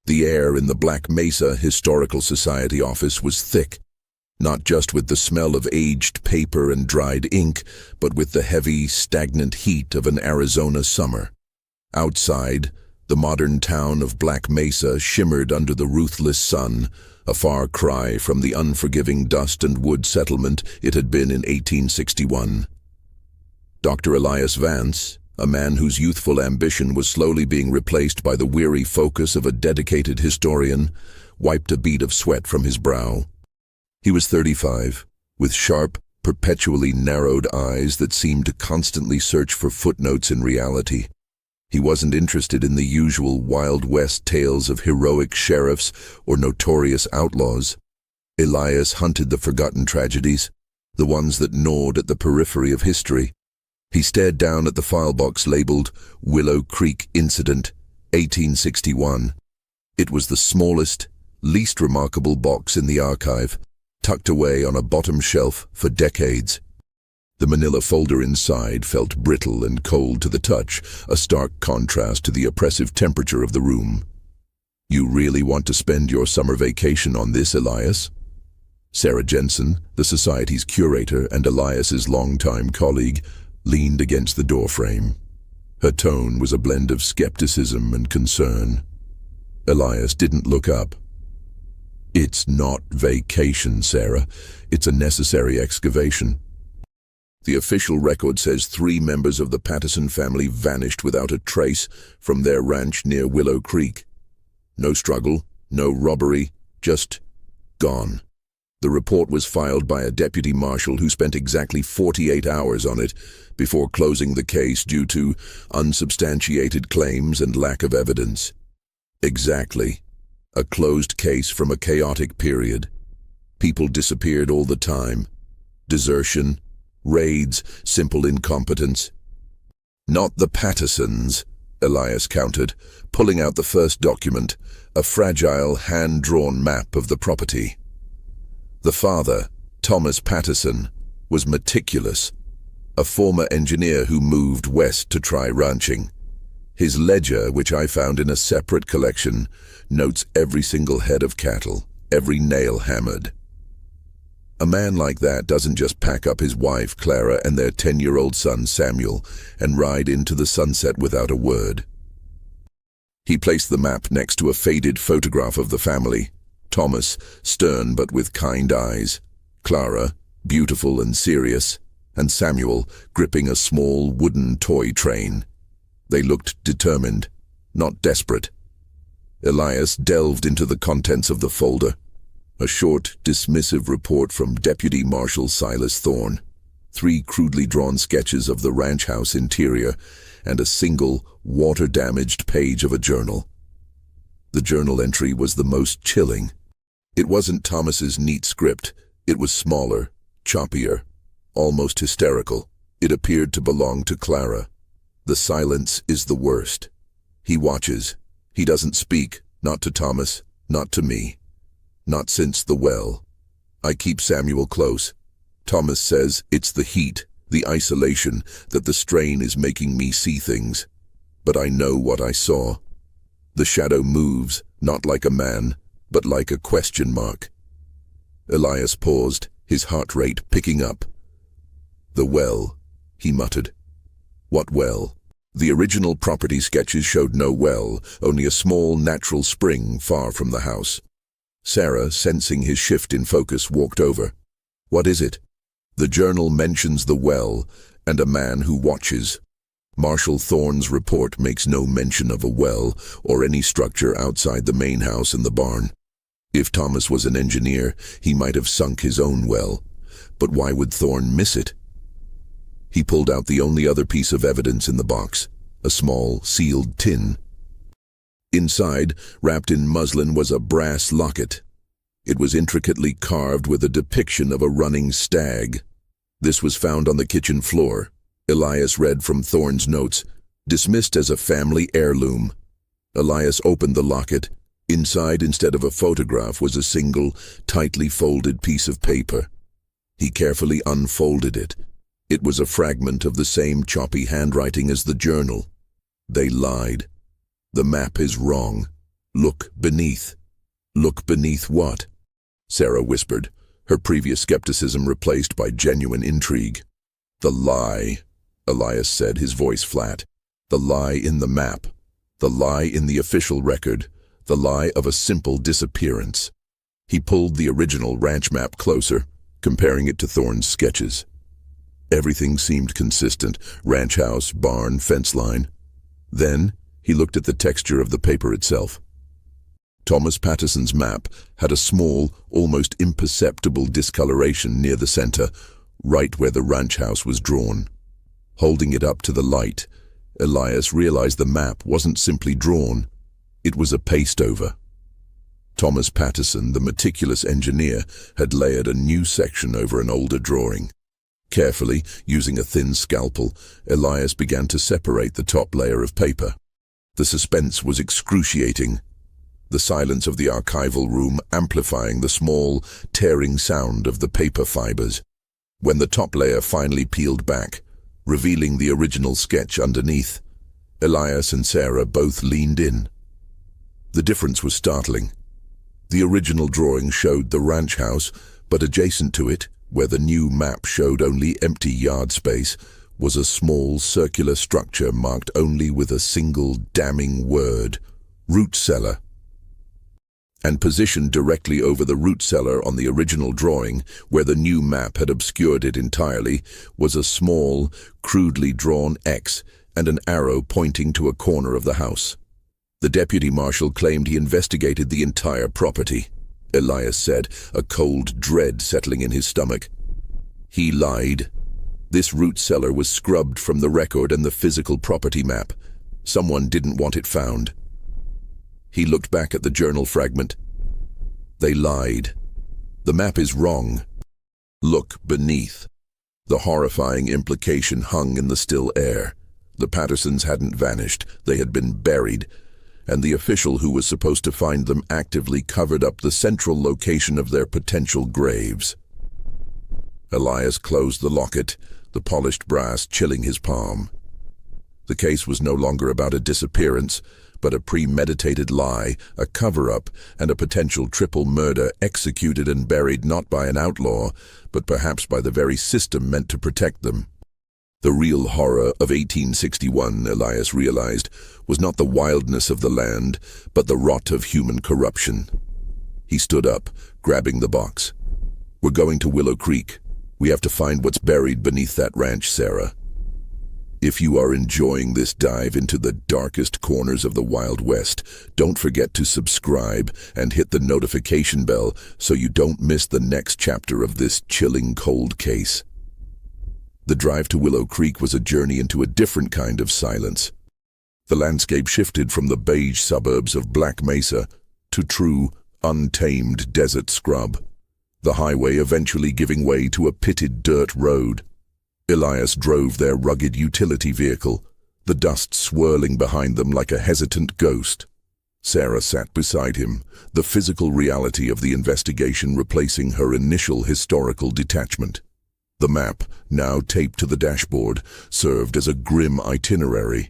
The air in the Black Mesa Historical Society office was thick, not just with the smell of aged paper and dried ink, but with the heavy, stagnant heat of an Arizona summer. Outside, the modern town of Black Mesa shimmered under the ruthless sun, a far cry from the unforgiving dust and wood settlement it had been in 1861. Dr. Elias Vance, a man whose youthful ambition was slowly being replaced by the weary focus of a dedicated historian, wiped a bead of sweat from his brow. He was 35, with sharp, perpetually narrowed eyes that seemed to constantly search for footnotes in reality. He wasn't interested in the usual Wild West tales of heroic sheriffs or notorious outlaws. Elias hunted the forgotten tragedies, the ones that gnawed at the periphery of history. He stared down at the file box labeled Willow Creek Incident, 1861. It was the smallest, least remarkable box in the archive, tucked away on a bottom shelf for decades. The manila folder inside felt brittle and cold to the touch, a stark contrast to the oppressive temperature of the room. "You really want to spend your summer vacation on this, Elias?" Sarah Jensen, the Society's curator and Elias's longtime colleague, leaned against the doorframe. Her tone was a blend of skepticism and concern. Elias didn't look up. "It's not vacation, Sarah. It's a necessary excavation. The official record says 3 members of the Patterson family vanished without a trace from their ranch near Willow Creek. No struggle, no robbery, just gone." The report was filed by a deputy marshal who spent exactly 48 hours on it before closing the case due to unsubstantiated claims and lack of evidence. Exactly. A closed case from a chaotic period. People disappeared all the time. Desertion, raids, simple incompetence. "Not the Pattersons," Elias countered, pulling out the first document, a fragile, hand-drawn map of the property. The father, Thomas Patterson, was meticulous, a former engineer who moved west to try ranching. His ledger, which I found in a separate collection, notes every single head of cattle, every nail hammered. A man like that doesn't just pack up his wife, Clara, and their 10-year-old son, Samuel, and ride into the sunset without a word. He placed the map next to a faded photograph of the family. Thomas, stern but with kind eyes. Clara, beautiful and serious. And Samuel, gripping a small wooden toy train. They looked determined, not desperate. Elias delved into the contents of the folder. A short, dismissive report from Deputy Marshal Silas Thorne, 3 crudely drawn sketches of the ranch house interior, and a single, water-damaged page of a journal. The journal entry was the most chilling. It wasn't Thomas's neat script. It was smaller, choppier, almost hysterical. It appeared to belong to Clara. "The silence is the worst. He watches. He doesn't speak, not to Thomas, not to me. Not since the well. I keep Samuel close. Thomas says it's the heat, the isolation, that the strain is making me see things. But I know what I saw. The shadow moves, not like a man, but like a question mark." Elias paused, his heart rate picking up. "The well," he muttered. "What well?" The original property sketches showed no well, only a small natural spring far from the house. Sarah, sensing his shift in focus, walked over. "What is it?" "The journal mentions the well and a man who watches. Marshal Thorne's report makes no mention of a well or any structure outside the main house and the barn. If Thomas was an engineer, he might have sunk his own well. But why would Thorne miss it?" He pulled out the only other piece of evidence in the box, a small, sealed tin. Inside, wrapped in muslin, was a brass locket. It was intricately carved with a depiction of a running stag. This was found on the kitchen floor. Elias read from Thorne's notes, "Dismissed as a family heirloom." Elias opened the locket. Inside, instead of a photograph, was a single, tightly folded piece of paper. He carefully unfolded it. It was a fragment of the same choppy handwriting as the journal. They lied. The map is wrong. Look beneath. Look beneath what? Sarah whispered, her previous skepticism replaced by genuine intrigue. The lie, Elias said, his voice flat. The lie in the map. The lie in the official record. The lie of a simple disappearance. He pulled the original ranch map closer, comparing it to Thorne's sketches. Everything seemed consistent: ranch house, barn, fence line. Then he looked at the texture of the paper itself. Thomas Patterson's map had a small, almost imperceptible discoloration near the center, right where the ranch house was drawn. Holding it up to the light, Elias realized the map wasn't simply drawn, it was a paste-over. Thomas Patterson, the meticulous engineer, had layered a new section over an older drawing. Carefully, using a thin scalpel, Elias began to separate the top layer of paper. The suspense was excruciating, the silence of the archival room amplifying the small, tearing sound of the paper fibers. When the top layer finally peeled back, revealing the original sketch underneath, Elias and Sarah both leaned in. The difference was startling. The original drawing showed the ranch house, but adjacent to it, where the new map showed only empty yard space, was a small circular structure marked only with a single damning word: root cellar. And positioned directly over the root cellar on the original drawing, where the new map had obscured it entirely, was a small, crudely drawn X and an arrow pointing to a corner of the house. The deputy marshal claimed he investigated the entire property, Elias said, a cold dread settling in his stomach. He lied. This root cellar was scrubbed from the record and the physical property map. Someone didn't want it found. He looked back at the journal fragment. They lied. The map is wrong. Look beneath. The horrifying implication hung in the still air. The Pattersons hadn't vanished. They had been buried, and the official who was supposed to find them actively covered up the central location of their potential graves. Elias closed the locket, the polished brass chilling his palm. The case was no longer about a disappearance, but a premeditated lie, a cover-up, and a potential triple murder executed and buried not by an outlaw, but perhaps by the very system meant to protect them. The real horror of 1861, Elias realized, was not the wildness of the land, but the rot of human corruption. He stood up, grabbing the box. "We're going to Willow Creek. We have to find what's buried beneath that ranch, Sarah." If you are enjoying this dive into the darkest corners of the Wild West, don't forget to subscribe and hit the notification bell so you don't miss the next chapter of this chilling cold case. The drive to Willow Creek was a journey into a different kind of silence. The landscape shifted from the beige suburbs of Black Mesa to true, untamed desert scrub, the highway eventually giving way to a pitted dirt road. Elias drove their rugged utility vehicle, the dust swirling behind them like a hesitant ghost. Sarah sat beside him, the physical reality of the investigation replacing her initial historical detachment. The map, now taped to the dashboard, served as a grim itinerary.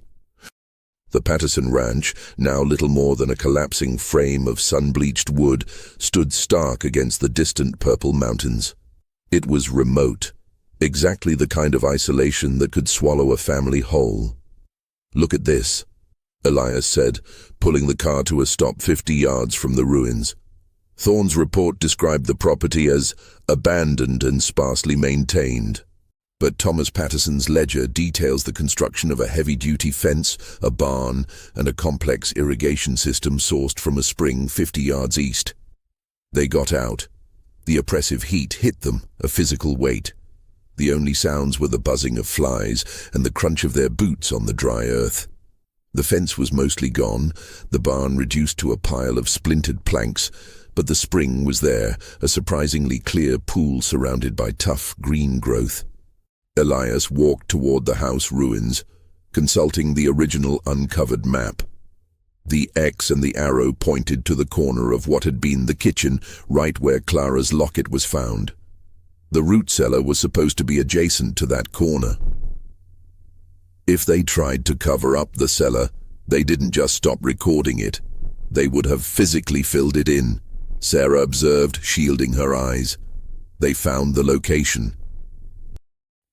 The Patterson Ranch, now little more than a collapsing frame of sun-bleached wood, stood stark against the distant purple mountains. It was remote, exactly the kind of isolation that could swallow a family whole. "Look at this," Elias said, pulling the car to a stop 50 yards from the ruins. Thorne's report described the property as abandoned and sparsely maintained. But Thomas Patterson's ledger details the construction of a heavy-duty fence, a barn, and a complex irrigation system sourced from a spring 50 yards east. They got out. The oppressive heat hit them, a physical weight. The only sounds were the buzzing of flies and the crunch of their boots on the dry earth. The fence was mostly gone, the barn reduced to a pile of splintered planks, but the spring was there, a surprisingly clear pool surrounded by tough green growth. Elias walked toward the house ruins, consulting the original uncovered map. The X and the arrow pointed to the corner of what had been the kitchen, right where Clara's locket was found. The root cellar was supposed to be adjacent to that corner. If they tried to cover up the cellar, they didn't just stop recording it. They would have physically filled it in, Sarah observed, shielding her eyes. They found the location.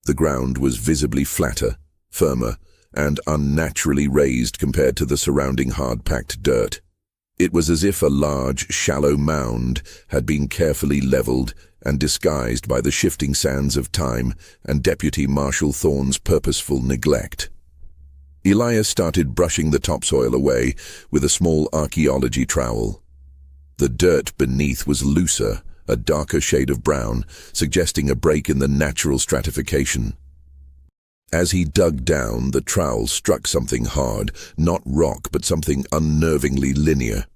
The ground was visibly flatter, firmer, and unnaturally raised compared to the surrounding hard-packed dirt. It was as if a large, shallow mound had been carefully leveled and disguised by the shifting sands of time and Deputy Marshal Thorne's purposeful neglect. Elias started brushing the topsoil away with a small archaeology trowel. The dirt beneath was looser, a darker shade of brown, suggesting a break in the natural stratification. As he dug down, the trowel struck something hard, not rock, but something unnervingly linear.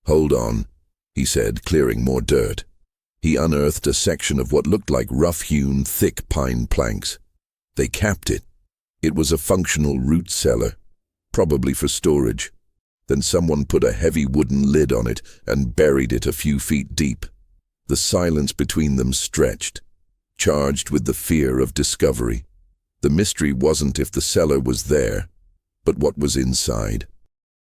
"Hold on," he said, clearing more dirt. He unearthed a section of what looked like rough-hewn, thick pine planks. They capped it. It was a functional root cellar, probably for storage. Then someone put a heavy wooden lid on it and buried it a few feet deep. The silence between them stretched, charged with the fear of discovery. The mystery wasn't if the cellar was there, but what was inside.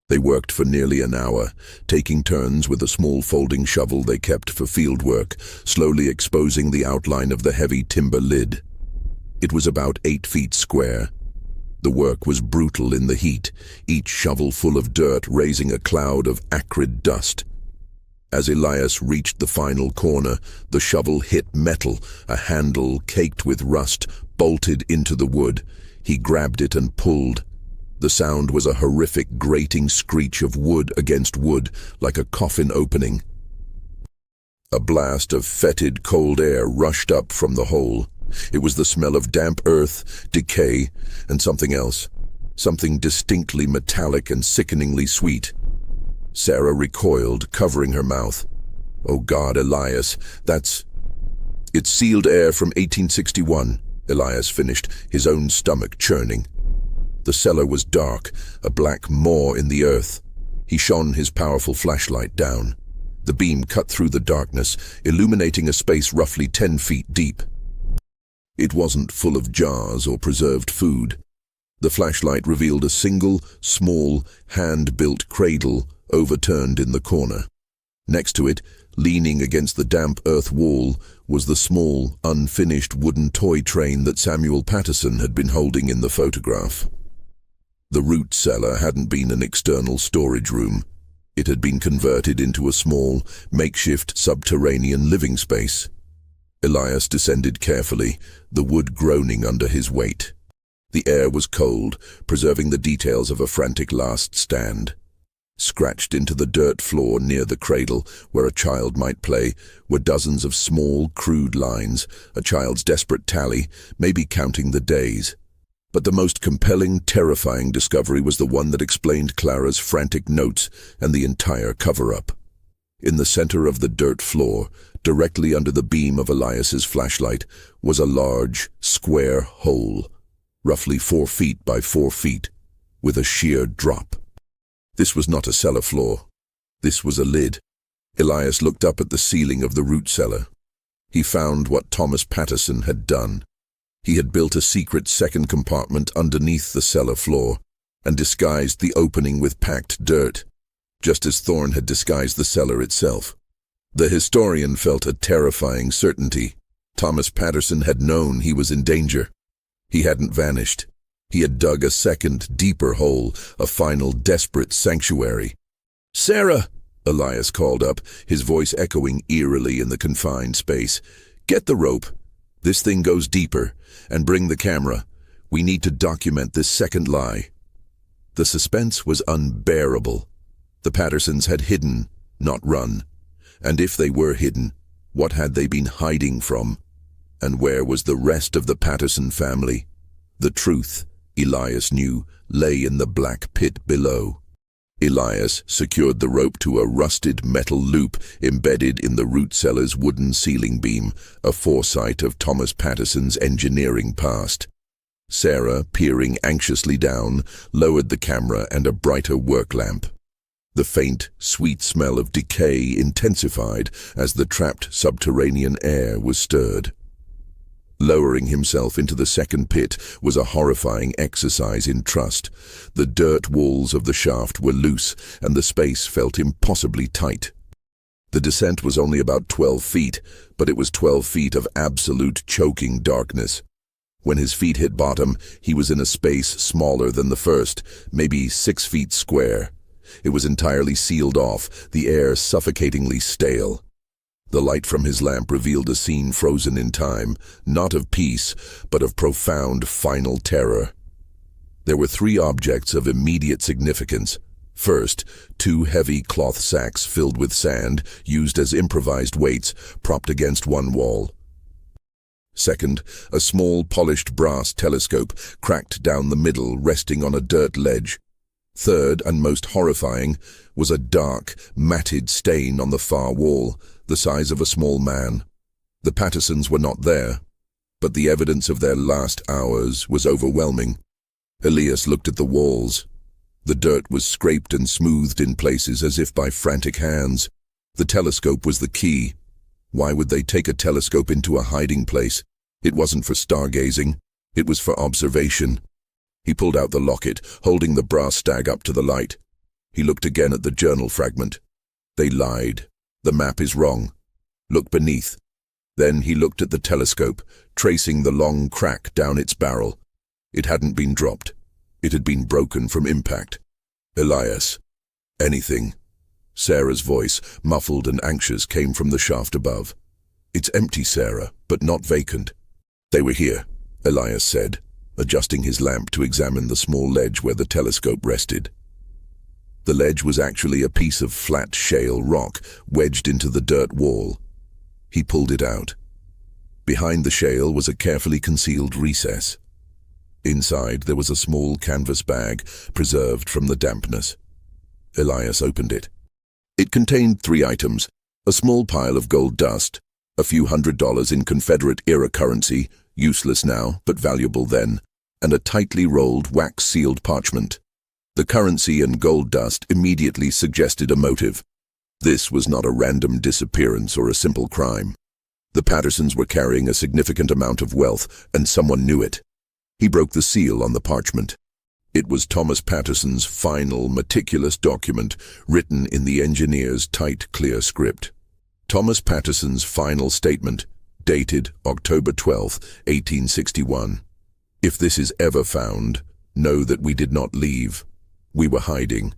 They worked for nearly an hour, taking turns with a small folding shovel they kept for field work, slowly exposing the outline of the heavy timber lid. It was about 8 feet square. The work was brutal in the heat, each shovel full of dirt raising a cloud of acrid dust. As Elias reached the final corner, the shovel hit metal, a handle caked with rust bolted into the wood. He grabbed it and pulled. The sound was a horrific grating screech of wood against wood, like a coffin opening. A blast of fetid cold air rushed up from the hole. It was the smell of damp earth, decay, and something else. Something distinctly metallic and sickeningly sweet. Sarah recoiled, covering her mouth. "Oh God, Elias, It's sealed air from 1861, Elias finished, his own stomach churning. The cellar was dark, a black maw in the earth. He shone his powerful flashlight down. The beam cut through the darkness, illuminating a space roughly 10 feet deep. It wasn't full of jars or preserved food. The flashlight revealed a single, small, hand-built cradle overturned in the corner. Next to it, leaning against the damp earth wall, was the small, unfinished wooden toy train that Samuel Patterson had been holding in the photograph. The root cellar hadn't been an external storage room. It had been converted into a small, makeshift subterranean living space. Elias descended carefully, the wood groaning under his weight. The air was cold, preserving the details of a frantic last stand. Scratched into the dirt floor near the cradle, where a child might play, were dozens of small, crude lines, a child's desperate tally, maybe counting the days. But the most compelling, terrifying discovery was the one that explained Clara's frantic notes and the entire cover-up. In the center of the dirt floor, directly under the beam of Elias's flashlight, was a large, square hole, roughly 4 feet by 4 feet, with a sheer drop. This was not a cellar floor. This was a lid. Elias looked up at the ceiling of the root cellar. He found what Thomas Patterson had done. He had built a secret second compartment underneath the cellar floor and disguised the opening with packed dirt, just as Thorne had disguised the cellar itself. The historian felt a terrifying certainty. Thomas Patterson had known he was in danger. He hadn't vanished. He had dug a second, deeper hole, a final, desperate sanctuary. "Sarah!" Elias called up, his voice echoing eerily in the confined space. "Get the rope. This thing goes deeper. And bring the camera. We need to document this second lie." The suspense was unbearable. The Pattersons had hidden, not run. And if they were hidden, what had they been hiding from? And where was the rest of the Patterson family? The truth, Elias knew, lay in the black pit below. Elias secured the rope to a rusted metal loop embedded in the root cellar's wooden ceiling beam, a foresight of Thomas Patterson's engineering past. Sarah, peering anxiously down, lowered the camera and a brighter work lamp. The faint, sweet smell of decay intensified as the trapped subterranean air was stirred. Lowering himself into the second pit was a horrifying exercise in trust. The dirt walls of the shaft were loose, and the space felt impossibly tight. The descent was only about 12 feet, but it was 12 feet of absolute choking darkness. When his feet hit bottom, he was in a space smaller than the first, maybe 6 feet square. It was entirely sealed off, the air suffocatingly stale. The light from his lamp revealed a scene frozen in time, not of peace, but of profound, final terror. There were 3 objects of immediate significance. First, 2 heavy cloth sacks filled with sand, used as improvised weights, propped against one wall. Second, a small polished brass telescope, cracked down the middle, resting on a dirt ledge. Third, and most horrifying, was a dark, matted stain on the far wall, the size of a small man. The Pattersons were not there, but the evidence of their last hours was overwhelming. Elias looked at the walls. The dirt was scraped and smoothed in places as if by frantic hands. The telescope was the key. Why would they take a telescope into a hiding place? It wasn't for stargazing. It was for observation. He pulled out the locket, holding the brass stag up to the light. He looked again at the journal fragment. They lied. The map is wrong. Look beneath. Then he looked at the telescope, tracing the long crack down its barrel. It hadn't been dropped. It had been broken from impact. Elias. Anything. Sarah's voice, muffled and anxious, came from the shaft above. It's empty, Sarah, but not vacant. They were here, Elias said, adjusting his lamp to examine the small ledge where the telescope rested. The ledge was actually a piece of flat shale rock wedged into the dirt wall. He pulled it out. Behind the shale was a carefully concealed recess. Inside there was a small canvas bag, preserved from the dampness. Elias opened it. It contained 3 items: a small pile of gold dust, a few $100s in Confederate-era currency, useless now but valuable then, and a tightly rolled wax-sealed parchment. The currency and gold dust immediately suggested a motive. This was not a random disappearance or a simple crime. The Pattersons were carrying a significant amount of wealth, and someone knew it. He broke the seal on the parchment. It was Thomas Patterson's final, meticulous document, written in the engineer's tight, clear script. Thomas Patterson's final statement, dated October 12, 1861. If this is ever found, know that we did not leave. We were hiding.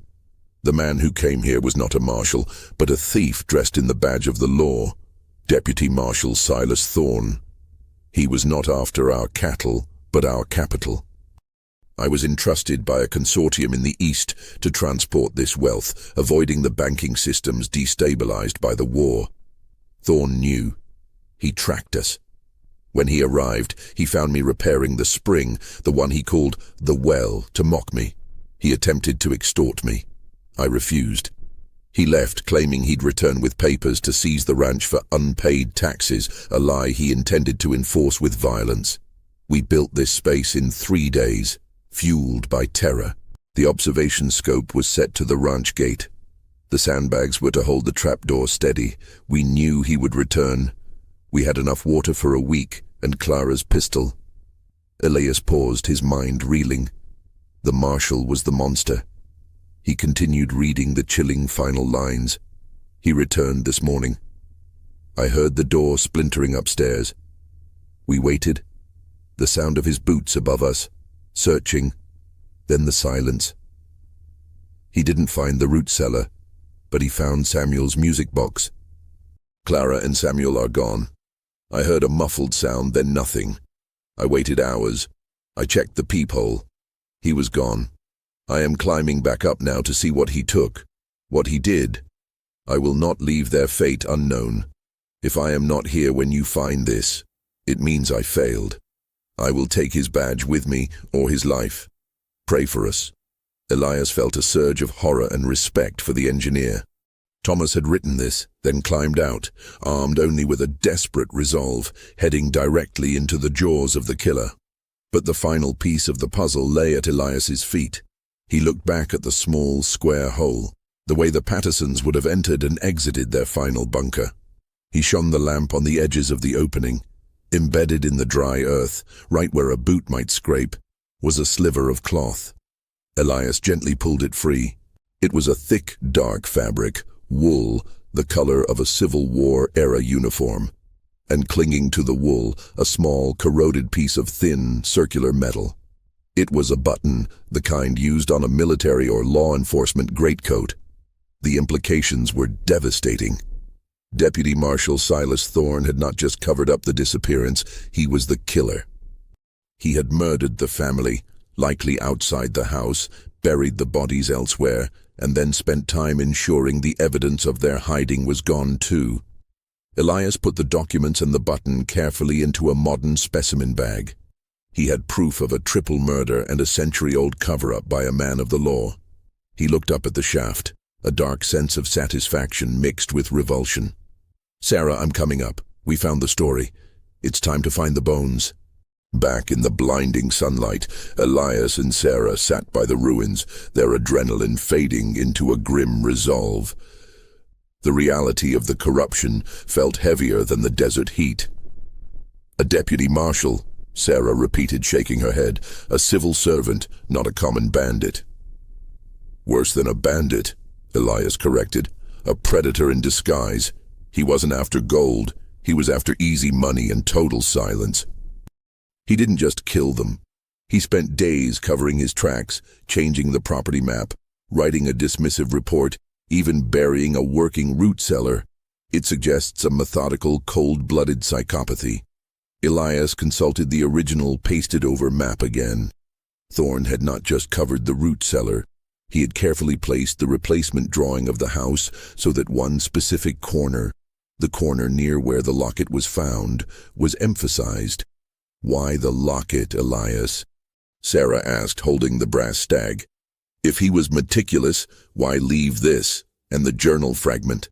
The man who came here was not a marshal, but a thief dressed in the badge of the law, Deputy Marshal Silas Thorne. He was not after our cattle, but our capital. I was entrusted by a consortium in the East to transport this wealth, avoiding the banking systems destabilized by the war. Thorne knew. He tracked us. When he arrived, he found me repairing the spring, the one he called the well, to mock me. He attempted to extort me. I refused. He left, claiming he'd return with papers to seize the ranch for unpaid taxes, a lie he intended to enforce with violence. We built this space in 3 days, fueled by terror. The observation scope was set to the ranch gate. The sandbags were to hold the trapdoor steady. We knew he would return. We had enough water for a week, and Clara's pistol. Elias paused, his mind reeling. The marshal was the monster. He continued reading the chilling final lines. He returned this morning. I heard the door splintering upstairs. We waited. The sound of his boots above us, searching, then the silence. He didn't find the root cellar, but he found Samuel's music box. Clara and Samuel are gone. I heard a muffled sound, then nothing. I waited hours. I checked the peephole. He was gone. I am climbing back up now to see what he took, what he did. I will not leave their fate unknown. If I am not here when you find this, it means I failed. I will take his badge with me, or his life. Pray for us. Elias felt a surge of horror and respect for the engineer. Thomas had written this, then climbed out, armed only with a desperate resolve, heading directly into the jaws of the killer. But the final piece of the puzzle lay at Elias's feet. He looked back at the small, square hole, the way the Pattersons would have entered and exited their final bunker. He shone the lamp on the edges of the opening. Embedded in the dry earth, right where a boot might scrape, was a sliver of cloth. Elias gently pulled it free. It was a thick, dark fabric, wool, the color of a Civil War-era uniform. And clinging to the wool, a small, corroded piece of thin, circular metal. It was a button, the kind used on a military or law enforcement greatcoat. The implications were devastating. Deputy Marshal Silas Thorne had not just covered up the disappearance, he was the killer. He had murdered the family, likely outside the house, buried the bodies elsewhere, and then spent time ensuring the evidence of their hiding was gone too. Elias put the documents and the button carefully into a modern specimen bag. He had proof of a triple murder and a century-old cover-up by a man of the law. He looked up at the shaft, a dark sense of satisfaction mixed with revulsion. "Sarah, I'm coming up. We found the story. It's time to find the bones." Back in the blinding sunlight, Elias and Sarah sat by the ruins, their adrenaline fading into a grim resolve. The reality of the corruption felt heavier than the desert heat. "A deputy marshal," Sarah repeated, shaking her head. "A civil servant, not a common bandit." "Worse than a bandit," Elias corrected. "A predator in disguise. He wasn't after gold. He was after easy money and total silence. He didn't just kill them. He spent days covering his tracks, changing the property map, writing a dismissive report, even burying a working root cellar. It suggests a methodical, cold-blooded psychopathy." Elias consulted the original pasted-over map again. Thorne had not just covered the root cellar. He had carefully placed the replacement drawing of the house so that one specific corner, the corner near where the locket was found, was emphasized. "Why the locket, Elias?" Sarah asked, holding the brass stag. "If he was meticulous, why leave this, and the journal fragment?"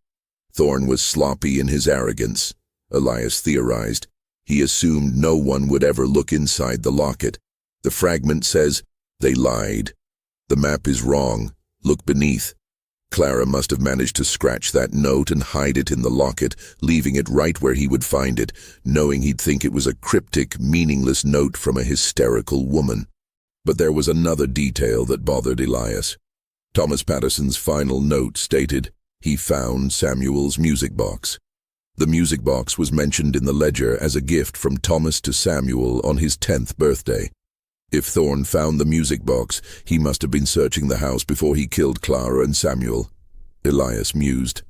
Thorne was sloppy in his arrogance, Elias theorized. He assumed no one would ever look inside the locket. The fragment says, "They lied. The map is wrong. Look beneath." Clara must have managed to scratch that note and hide it in the locket, leaving it right where he would find it, knowing he'd think it was a cryptic, meaningless note from a hysterical woman. But there was another detail that bothered Elias. Thomas Patterson's final note stated, he found Samuel's music box. The music box was mentioned in the ledger as a gift from Thomas to Samuel on his 10th birthday. If Thorne found the music box, he must have been searching the house before he killed Clara and Samuel. Elias mused.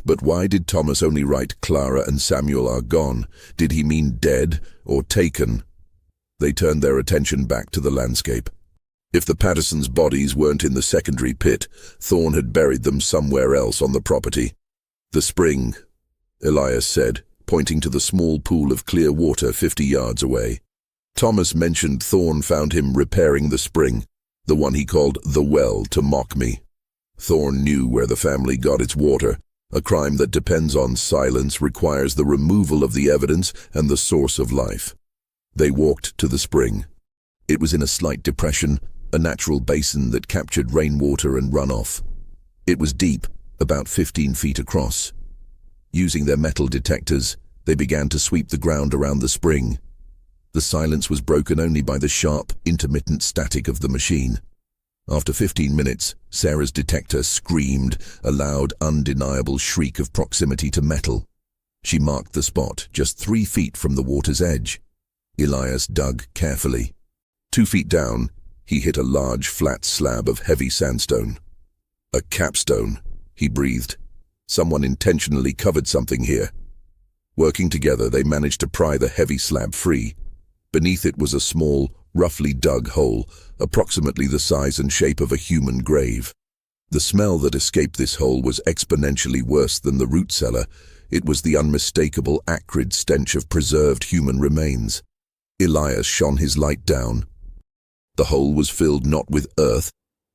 But why did Thomas only write Clara and Samuel are gone? Did he mean dead or taken? They turned their attention back to the landscape. If the Pattersons' bodies weren't in the secondary pit, Thorne had buried them somewhere else on the property. "The spring," Elias said, pointing to the small pool of clear water 50 yards away. Thomas mentioned Thorne found him repairing the spring, the one he called the well, to mock me. Thorne knew where the family got its water. A crime that depends on silence requires the removal of the evidence and the source of life. They walked to the spring. It was in a slight depression, a natural basin that captured rainwater and runoff. It was deep, about 15 feet across. Using their metal detectors, they began to sweep the ground around the spring. The silence was broken only by the sharp, intermittent static of the machine. After 15 minutes, Sarah's detector screamed, a loud, undeniable shriek of proximity to metal. She marked the spot, just 3 feet from the water's edge. Elias dug carefully. 2 feet down, he hit a large, flat slab of heavy sandstone. "A capstone," he breathed. "Someone intentionally covered something here." Working together, they managed to pry the heavy slab free. Beneath it was a small, roughly dug hole, approximately the size and shape of a human grave. The smell that escaped this hole was exponentially worse than the root cellar. It was the unmistakable, acrid stench of preserved human remains. Elias shone his light down. The hole was filled not with earth,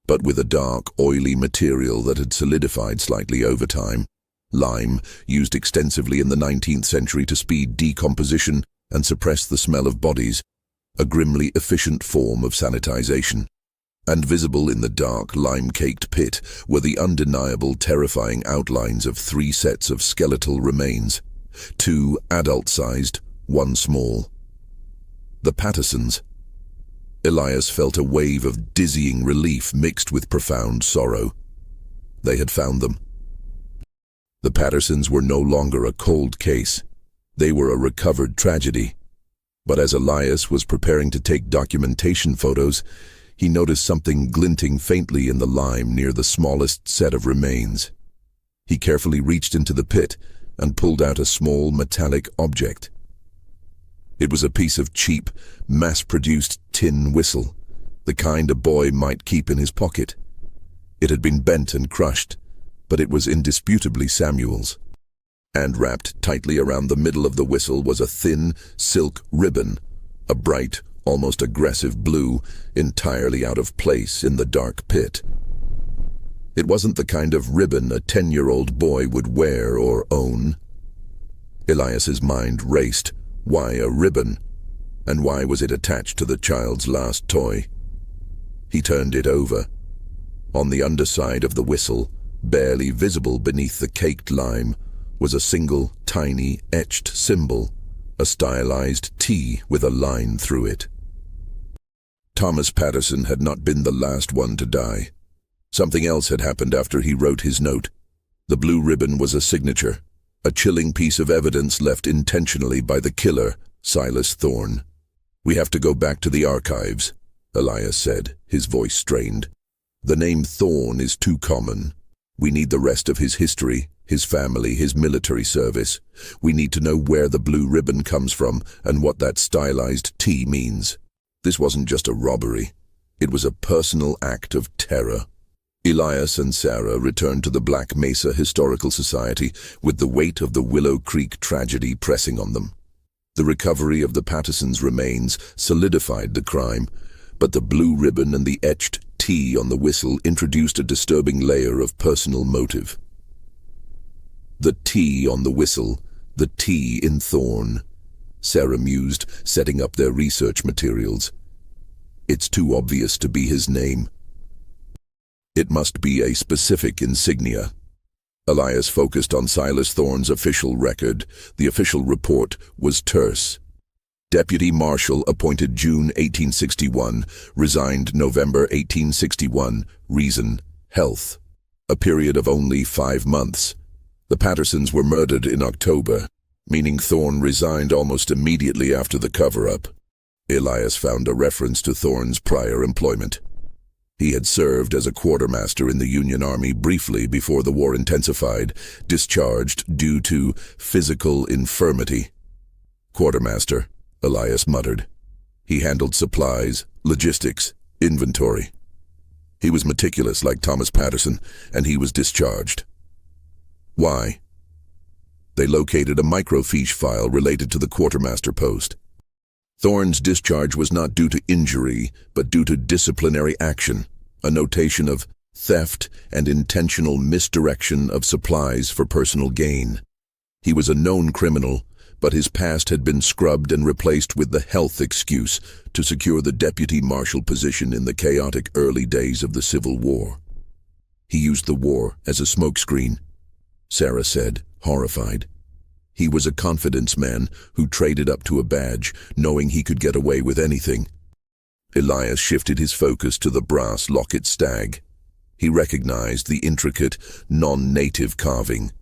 but with a dark, oily material that had solidified slightly over time. Lime, used extensively in the 19th century to speed decomposition and suppress the smell of bodies, a grimly efficient form of sanitization. And visible in the dark, lime-caked pit were the undeniable, terrifying outlines of 3 sets of skeletal remains. 2 adult-sized, one small. The Pattersons. Elias felt a wave of dizzying relief mixed with profound sorrow. They had found them. The Pattersons were no longer a cold case. They were a recovered tragedy. But as Elias was preparing to take documentation photos, he noticed something glinting faintly in the lime near the smallest set of remains. He carefully reached into the pit and pulled out a small metallic object. It was a piece of cheap, mass-produced tin whistle, the kind a boy might keep in his pocket. It had been bent and crushed, but it was indisputably Samuel's. And wrapped tightly around the middle of the whistle was a thin, silk ribbon, a bright, almost aggressive blue, entirely out of place in the dark pit. It wasn't the kind of ribbon a 10-year-old boy would wear or own. Elias's mind raced. Why a ribbon? And why was it attached to the child's last toy? He turned it over. On the underside of the whistle, barely visible beneath the caked lime, was a single, tiny, etched symbol, a stylized T with a line through it. Thomas Patterson had not been the last one to die. Something else had happened after he wrote his note. The blue ribbon was a signature, a chilling piece of evidence left intentionally by the killer, Silas Thorne. "We have to go back to the archives," Elias said, his voice strained. "The name Thorne is too common. We need the rest of his history, his family, his military service. We need to know where the blue ribbon comes from and what that stylized T means. This wasn't just a robbery. It was a personal act of terror." Elias and Sarah returned to the Black Mesa Historical Society with the weight of the Willow Creek tragedy pressing on them. The recovery of the Pattersons' remains solidified the crime, but the blue ribbon and the etched T on the whistle introduced a disturbing layer of personal motive. The T on the whistle, the T in Thorne, Sarah mused, setting up their research materials. It's too obvious to be his name. It must be a specific insignia. Elias focused on Silas Thorne's official record. The official report was terse. Deputy Marshal appointed June 1861, resigned November 1861, reason, health. A period of only 5 months. The Pattersons were murdered in October, meaning Thorne resigned almost immediately after the cover-up. Elias found a reference to Thorne's prior employment. He had served as a quartermaster in the Union Army briefly before the war intensified, discharged due to physical infirmity. "Quartermaster," Elias muttered. He handled supplies, logistics, inventory. He was meticulous like Thomas Patterson, and he was discharged. Why? They located a microfiche file related to the quartermaster post. Thorne's discharge was not due to injury, but due to disciplinary action, a notation of theft and intentional misdirection of supplies for personal gain. He was a known criminal, but his past had been scrubbed and replaced with the health excuse to secure the deputy marshal position in the chaotic early days of the Civil War. He used the war as a smokescreen, Sarah said, horrified. He was a confidence man who traded up to a badge, knowing he could get away with anything. Elias shifted his focus to the brass locket stag. He recognized the intricate, non-native carving.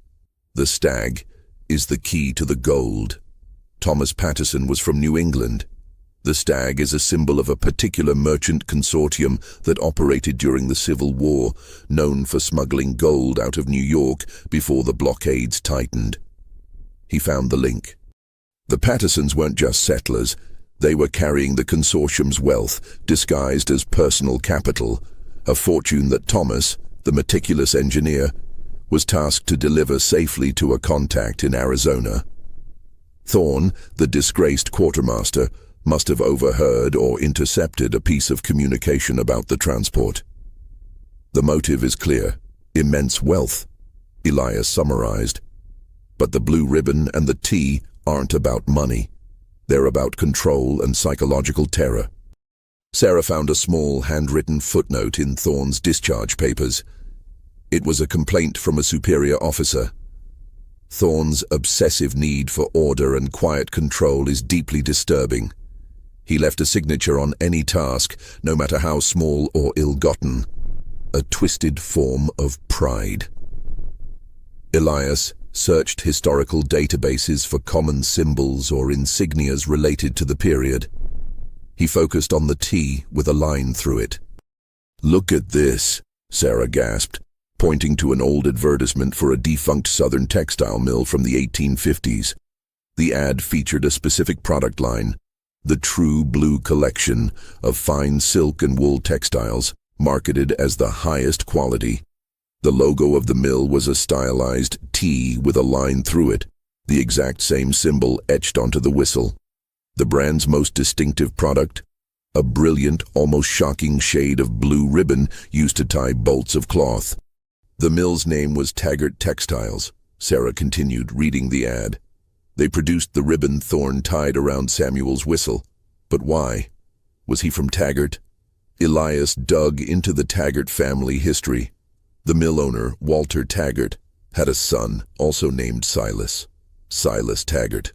The stag is the key to the gold. Thomas Patterson was from New England. The stag is a symbol of a particular merchant consortium that operated during the Civil War, known for smuggling gold out of New York before the blockades tightened. He found the link. The Pattersons weren't just settlers. They were carrying the consortium's wealth, disguised as personal capital, a fortune that Thomas, the meticulous engineer, was tasked to deliver safely to a contact in Arizona. Thorne, the disgraced quartermaster, must have overheard or intercepted a piece of communication about the transport. The motive is clear: immense wealth, Elias summarized. But the blue ribbon and the T aren't about money. They're about control and psychological terror. Sarah found a small handwritten footnote in Thorne's discharge papers. It was a complaint from a superior officer. Thorne's obsessive need for order and quiet control is deeply disturbing. He left a signature on any task, no matter how small or ill-gotten. A twisted form of pride. Elias searched historical databases for common symbols or insignias related to the period. He focused on the T with a line through it. "Look at this," Sarah gasped, pointing to an old advertisement for a defunct southern textile mill from the 1850s. The ad featured a specific product line, the True Blue collection of fine silk and wool textiles, marketed as the highest quality. The logo of the mill was a stylized T with a line through it, the exact same symbol etched onto the whistle. The brand's most distinctive product? A brilliant, almost shocking shade of blue ribbon used to tie bolts of cloth. The mill's name was Taggart Textiles, Sarah continued, reading the ad. They produced the ribbon Thorne tied around Samuel's whistle. But why? Was he from Taggart? Elias dug into the Taggart family history. The mill owner, Walter Taggart, had a son, also named Silas. Silas Taggart.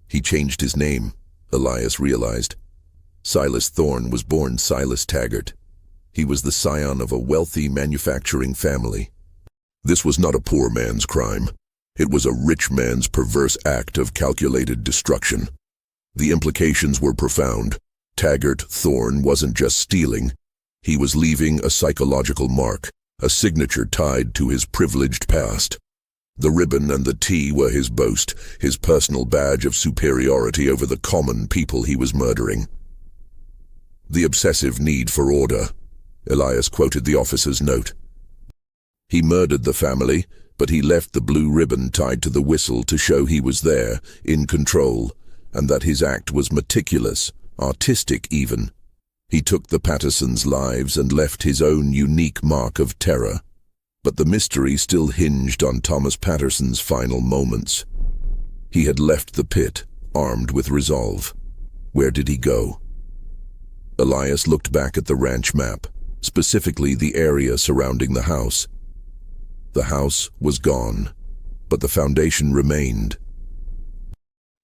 He changed his name, Elias realized. Silas Thorne was born Silas Taggart. He was the scion of a wealthy manufacturing family. This was not a poor man's crime. It was a rich man's perverse act of calculated destruction. The implications were profound. Taggart Thorne wasn't just stealing. He was leaving a psychological mark, a signature tied to his privileged past. The ribbon and the T were his boast, his personal badge of superiority over the common people he was murdering. The obsessive need for order. Elias quoted the officer's note. He murdered the family, but he left the blue ribbon tied to the whistle to show he was there, in control, and that his act was meticulous, artistic even. He took the Pattersons' lives and left his own unique mark of terror. But the mystery still hinged on Thomas Patterson's final moments. He had left the pit, armed with resolve. Where did he go? Elias looked back at the ranch map, specifically the area surrounding the house. The house was gone, but the foundation remained.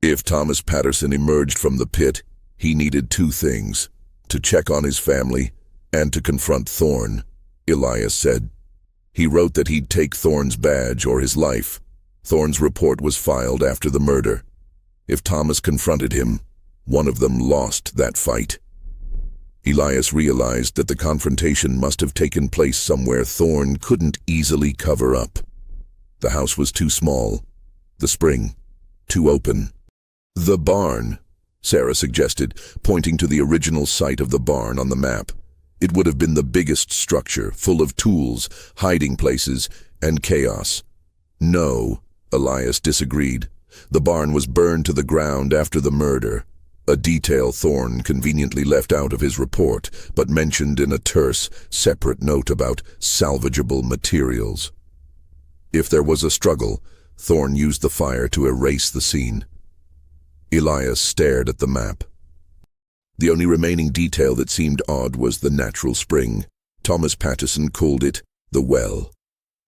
If Thomas Patterson emerged from the pit, he needed two things: to check on his family and to confront Thorne, Elias said. He wrote that he'd take Thorne's badge or his life. Thorne's report was filed after the murder. If Thomas confronted him, one of them lost that fight. Elias realized that the confrontation must have taken place somewhere Thorne couldn't easily cover up. The house was too small. The spring, too open. The barn, Sarah suggested, pointing to the original site of the barn on the map. It would have been the biggest structure, full of tools, hiding places, and chaos. No, Elias disagreed. The barn was burned to the ground after the murder. A detail Thorne conveniently left out of his report, but mentioned in a terse, separate note about salvageable materials. If there was a struggle, Thorne used the fire to erase the scene. Elias stared at the map. The only remaining detail that seemed odd was the natural spring. Thomas Patterson called it the well.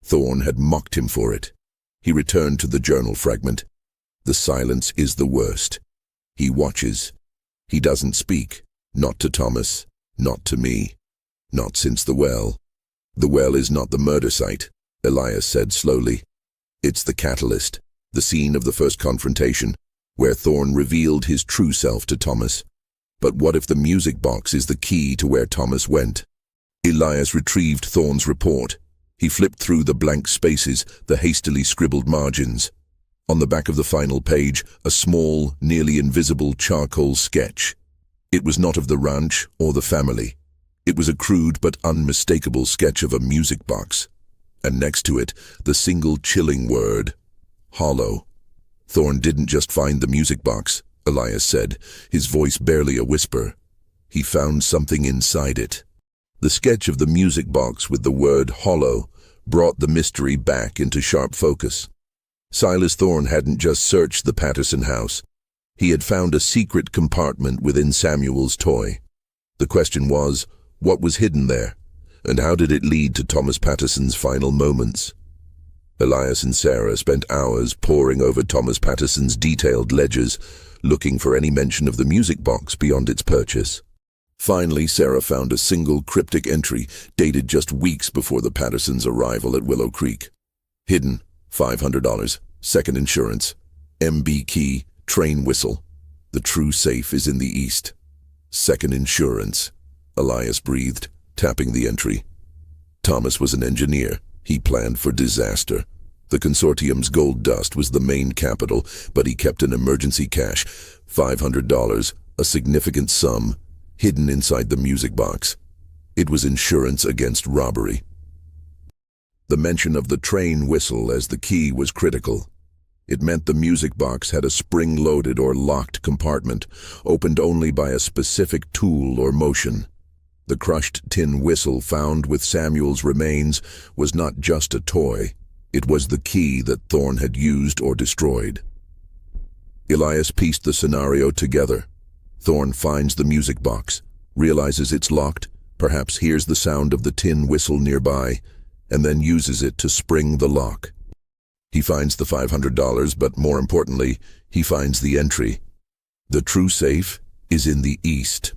Thorne had mocked him for it. He returned to the journal fragment. The silence is the worst. He watches. He doesn't speak. Not to Thomas. Not to me. Not since the well. The well is not the murder site, Elias said slowly. It's the catalyst, the scene of the first confrontation, where Thorne revealed his true self to Thomas. But what if the music box is the key to where Thomas went? Elias retrieved Thorne's report. He flipped through the blank spaces, the hastily scribbled margins. On the back of the final page, a small, nearly invisible charcoal sketch. It was not of the ranch or the family. It was a crude but unmistakable sketch of a music box. And next to it, the single chilling word, hollow. Thorne didn't just find the music box, Elias said, his voice barely a whisper. He found something inside it. The sketch of the music box with the word hollow brought the mystery back into sharp focus. Silas Thorne hadn't just searched the Patterson house. He had found a secret compartment within Samuel's toy. The question was, what was hidden there, and how did it lead to Thomas Patterson's final moments? Elias and Sarah spent hours poring over Thomas Patterson's detailed ledgers, looking for any mention of the music box beyond its purchase. Finally, Sarah found a single cryptic entry dated just weeks before the Pattersons' arrival at Willow Creek. Hidden, $500, second insurance, MB key, train whistle. The true safe is in the east. Second insurance, Elias breathed, tapping the entry. Thomas was an engineer. He planned for disaster. The consortium's gold dust was the main capital, but he kept an emergency cash, $500, a significant sum, hidden inside the music box. It was insurance against robbery. The mention of the train whistle as the key was critical. It meant the music box had a spring-loaded or locked compartment, opened only by a specific tool or motion. The crushed tin whistle found with Samuel's remains was not just a toy. It was the key that Thorne had used or destroyed. Elias pieced the scenario together. Thorne finds the music box, realizes it's locked, perhaps hears the sound of the tin whistle nearby, and then uses it to spring the lock. He finds the $500, but more importantly, he finds the entry. The true safe is in the east.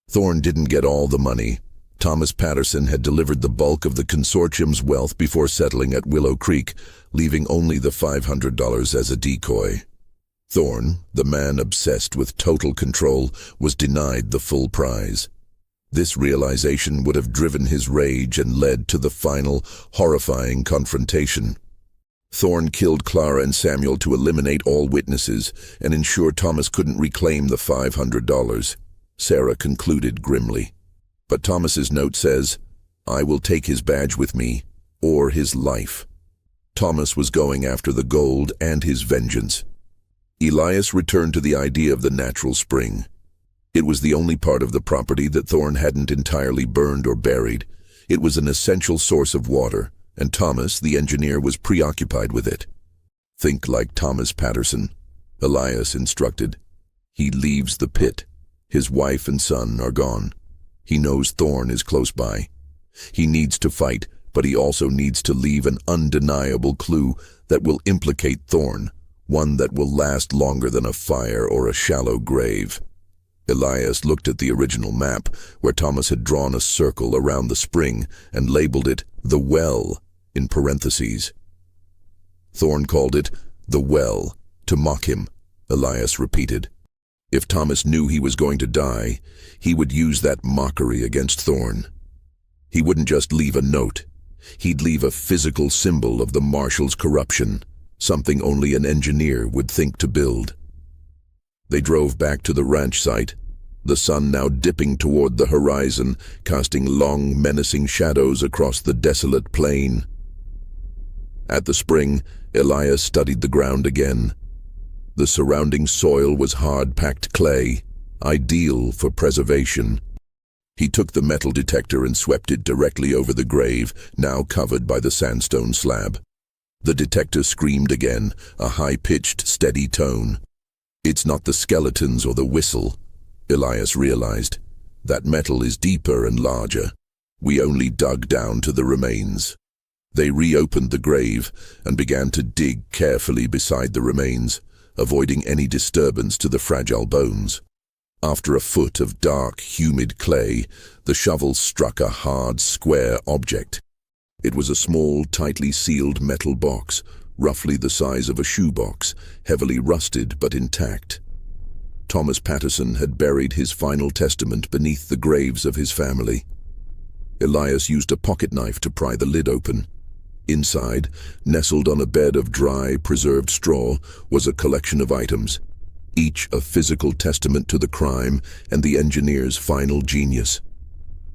Thorne didn't get all the money. Thomas Patterson had delivered the bulk of the consortium's wealth before settling at Willow Creek, leaving only the $500 as a decoy. Thorne, the man obsessed with total control, was denied the full prize. This realization would have driven his rage and led to the final, horrifying confrontation. Thorne killed Clara and Samuel to eliminate all witnesses and ensure Thomas couldn't reclaim the $500. Sarah concluded grimly. But Thomas's note says, "I will take his badge with me, or his life." Thomas was going after the gold and his vengeance. Elias returned to the idea of the natural spring. It was the only part of the property that Thorne hadn't entirely burned or buried. It was an essential source of water, and Thomas, the engineer, was preoccupied with it. "Think like Thomas Patterson," Elias instructed. "He leaves the pit. His wife and son are gone. He knows Thorne is close by. He needs to fight, but he also needs to leave an undeniable clue that will implicate Thorne, one that will last longer than a fire or a shallow grave." Elias looked at the original map, where Thomas had drawn a circle around the spring and labeled it the well in parentheses. Thorne called it the well to mock him, Elias repeated. If Thomas knew he was going to die, he would use that mockery against Thorne. He wouldn't just leave a note. He'd leave a physical symbol of the marshal's corruption, something only an engineer would think to build. They drove back to the ranch site, the sun now dipping toward the horizon, casting long, menacing shadows across the desolate plain. At the spring, Elias studied the ground again. The surrounding soil was hard-packed clay, ideal for preservation. He took the metal detector and swept it directly over the grave, now covered by the sandstone slab. The detector screamed again, a high-pitched, steady tone. "It's not the skeletons or the whistle," Elias realized. "That metal is deeper and larger. We only dug down to the remains." They reopened the grave and began to dig carefully beside the remains, avoiding any disturbance to the fragile bones. After a foot of dark, humid clay, the shovel struck a hard, square object. It was a small, tightly sealed metal box, roughly the size of a shoebox, heavily rusted but intact. Thomas Patterson had buried his final testament beneath the graves of his family. Elias used a pocket knife to pry the lid open. Inside, nestled on a bed of dry, preserved straw, was a collection of items, each a physical testament to the crime and the engineer's final genius.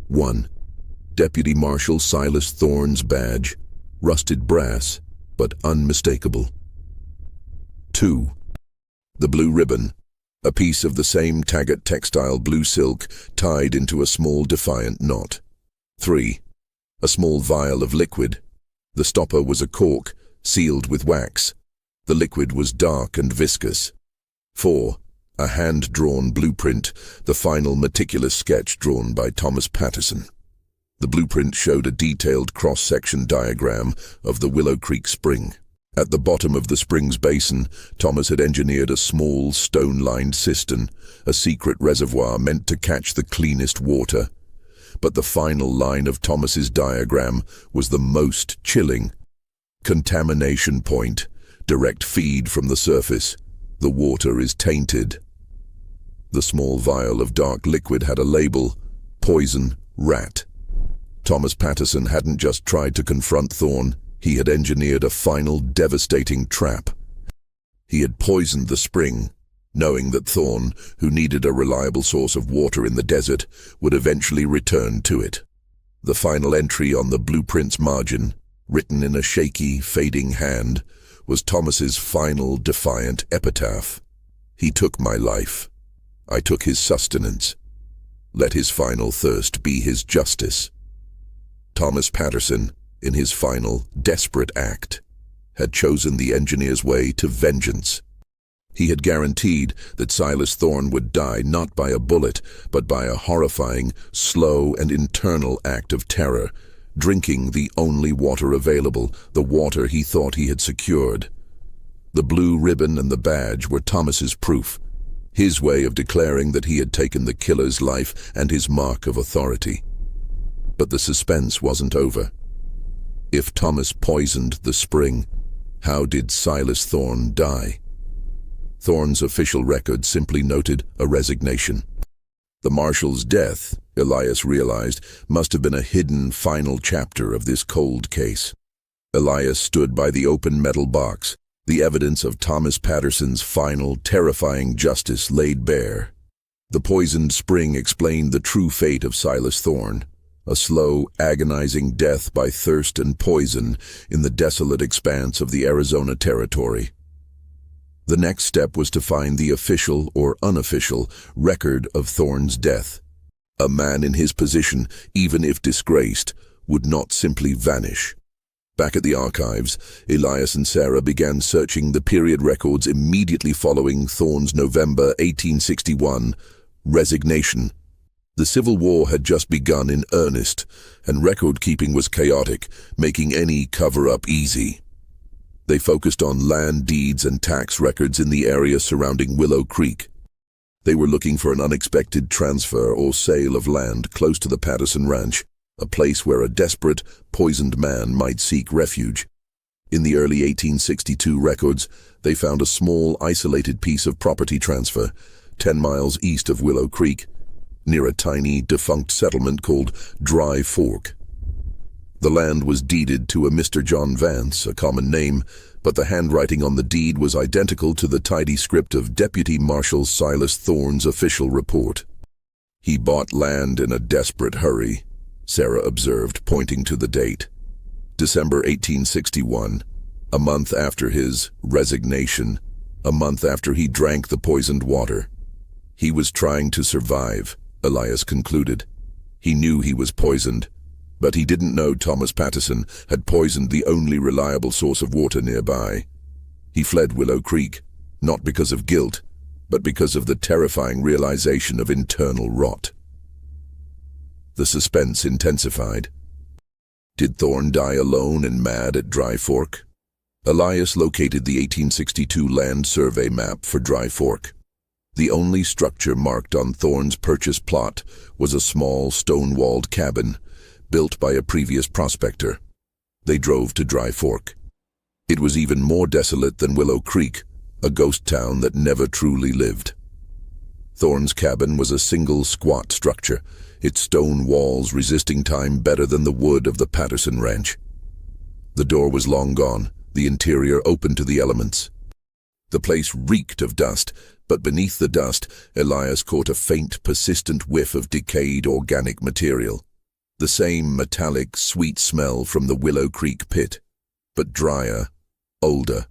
1. Deputy Marshal Silas Thorne's badge, rusted brass, but unmistakable. 2. The blue ribbon, a piece of the same Taggart textile blue silk tied into a small defiant knot. 3. A small vial of liquid. The stopper was a cork, sealed with wax. The liquid was dark and viscous. 4. A hand-drawn blueprint, the final meticulous sketch drawn by Thomas Patterson. The blueprint showed a detailed cross-section diagram of the Willow Creek spring. At the bottom of the spring's basin, Thomas had engineered a small, stone-lined cistern, a secret reservoir meant to catch the cleanest water. But the final line of Thomas's diagram was the most chilling. Contamination point, direct feed from the surface. The water is tainted. The small vial of dark liquid had a label, poison, rat. Thomas Patterson hadn't just tried to confront Thorne, he had engineered a final devastating trap. He had poisoned the spring, knowing that Thorne, who needed a reliable source of water in the desert, would eventually return to it. The final entry on the blueprint's margin, written in a shaky, fading hand, was Thomas's final defiant epitaph. He took my life. I took his sustenance. Let his final thirst be his justice. Thomas Patterson, in his final, desperate act, had chosen the engineer's way to vengeance. He had guaranteed that Silas Thorne would die not by a bullet, but by a horrifying, slow and internal act of terror, drinking the only water available, the water he thought he had secured. The blue ribbon and the badge were Thomas's proof, his way of declaring that he had taken the killer's life and his mark of authority. But the suspense wasn't over. If Thomas poisoned the spring, how did Silas Thorne die? Thorne's official record simply noted a resignation. The marshal's death, Elias realized, must have been a hidden final chapter of this cold case. Elias stood by the open metal box, the evidence of Thomas Patterson's final, terrifying justice laid bare. The poisoned spring explained the true fate of Silas Thorne, a slow, agonizing death by thirst and poison in the desolate expanse of the Arizona Territory. The next step was to find the official or unofficial record of Thorne's death. A man in his position, even if disgraced, would not simply vanish. Back at the archives, Elias and Sarah began searching the period records immediately following Thorne's November 1861 resignation. The Civil War had just begun in earnest, and record-keeping was chaotic, making any cover-up easy. They focused on land deeds and tax records in the area surrounding Willow Creek. They were looking for an unexpected transfer or sale of land close to the Patterson Ranch, a place where a desperate, poisoned man might seek refuge. In the early 1862 records, they found a small, isolated piece of property transfer, 10 miles east of Willow Creek, near a tiny, defunct settlement called Dry Fork. The land was deeded to a Mr. John Vance, a common name, but the handwriting on the deed was identical to the tidy script of Deputy Marshal Silas Thorne's official report. He bought land in a desperate hurry, Sarah observed, pointing to the date. December 1861, a month after his resignation, a month after he drank the poisoned water. He was trying to survive, Elias concluded. He knew he was poisoned, but he didn't know Thomas Patterson had poisoned the only reliable source of water nearby. He fled Willow Creek, not because of guilt, but because of the terrifying realization of internal rot. The suspense intensified. Did Thorne die alone and mad at Dry Fork? Elias located the 1862 land survey map for Dry Fork. The only structure marked on Thorne's purchase plot was a small stone-walled cabin, built by a previous prospector. They drove to Dry Fork. It was even more desolate than Willow Creek, a ghost town that never truly lived. Thorne's cabin was a single squat structure, its stone walls resisting time better than the wood of the Patterson Ranch. The door was long gone, the interior open to the elements. The place reeked of dust, but beneath the dust, Elias caught a faint, persistent whiff of decayed organic material. The same metallic, sweet smell from the Willow Creek pit, but drier, older.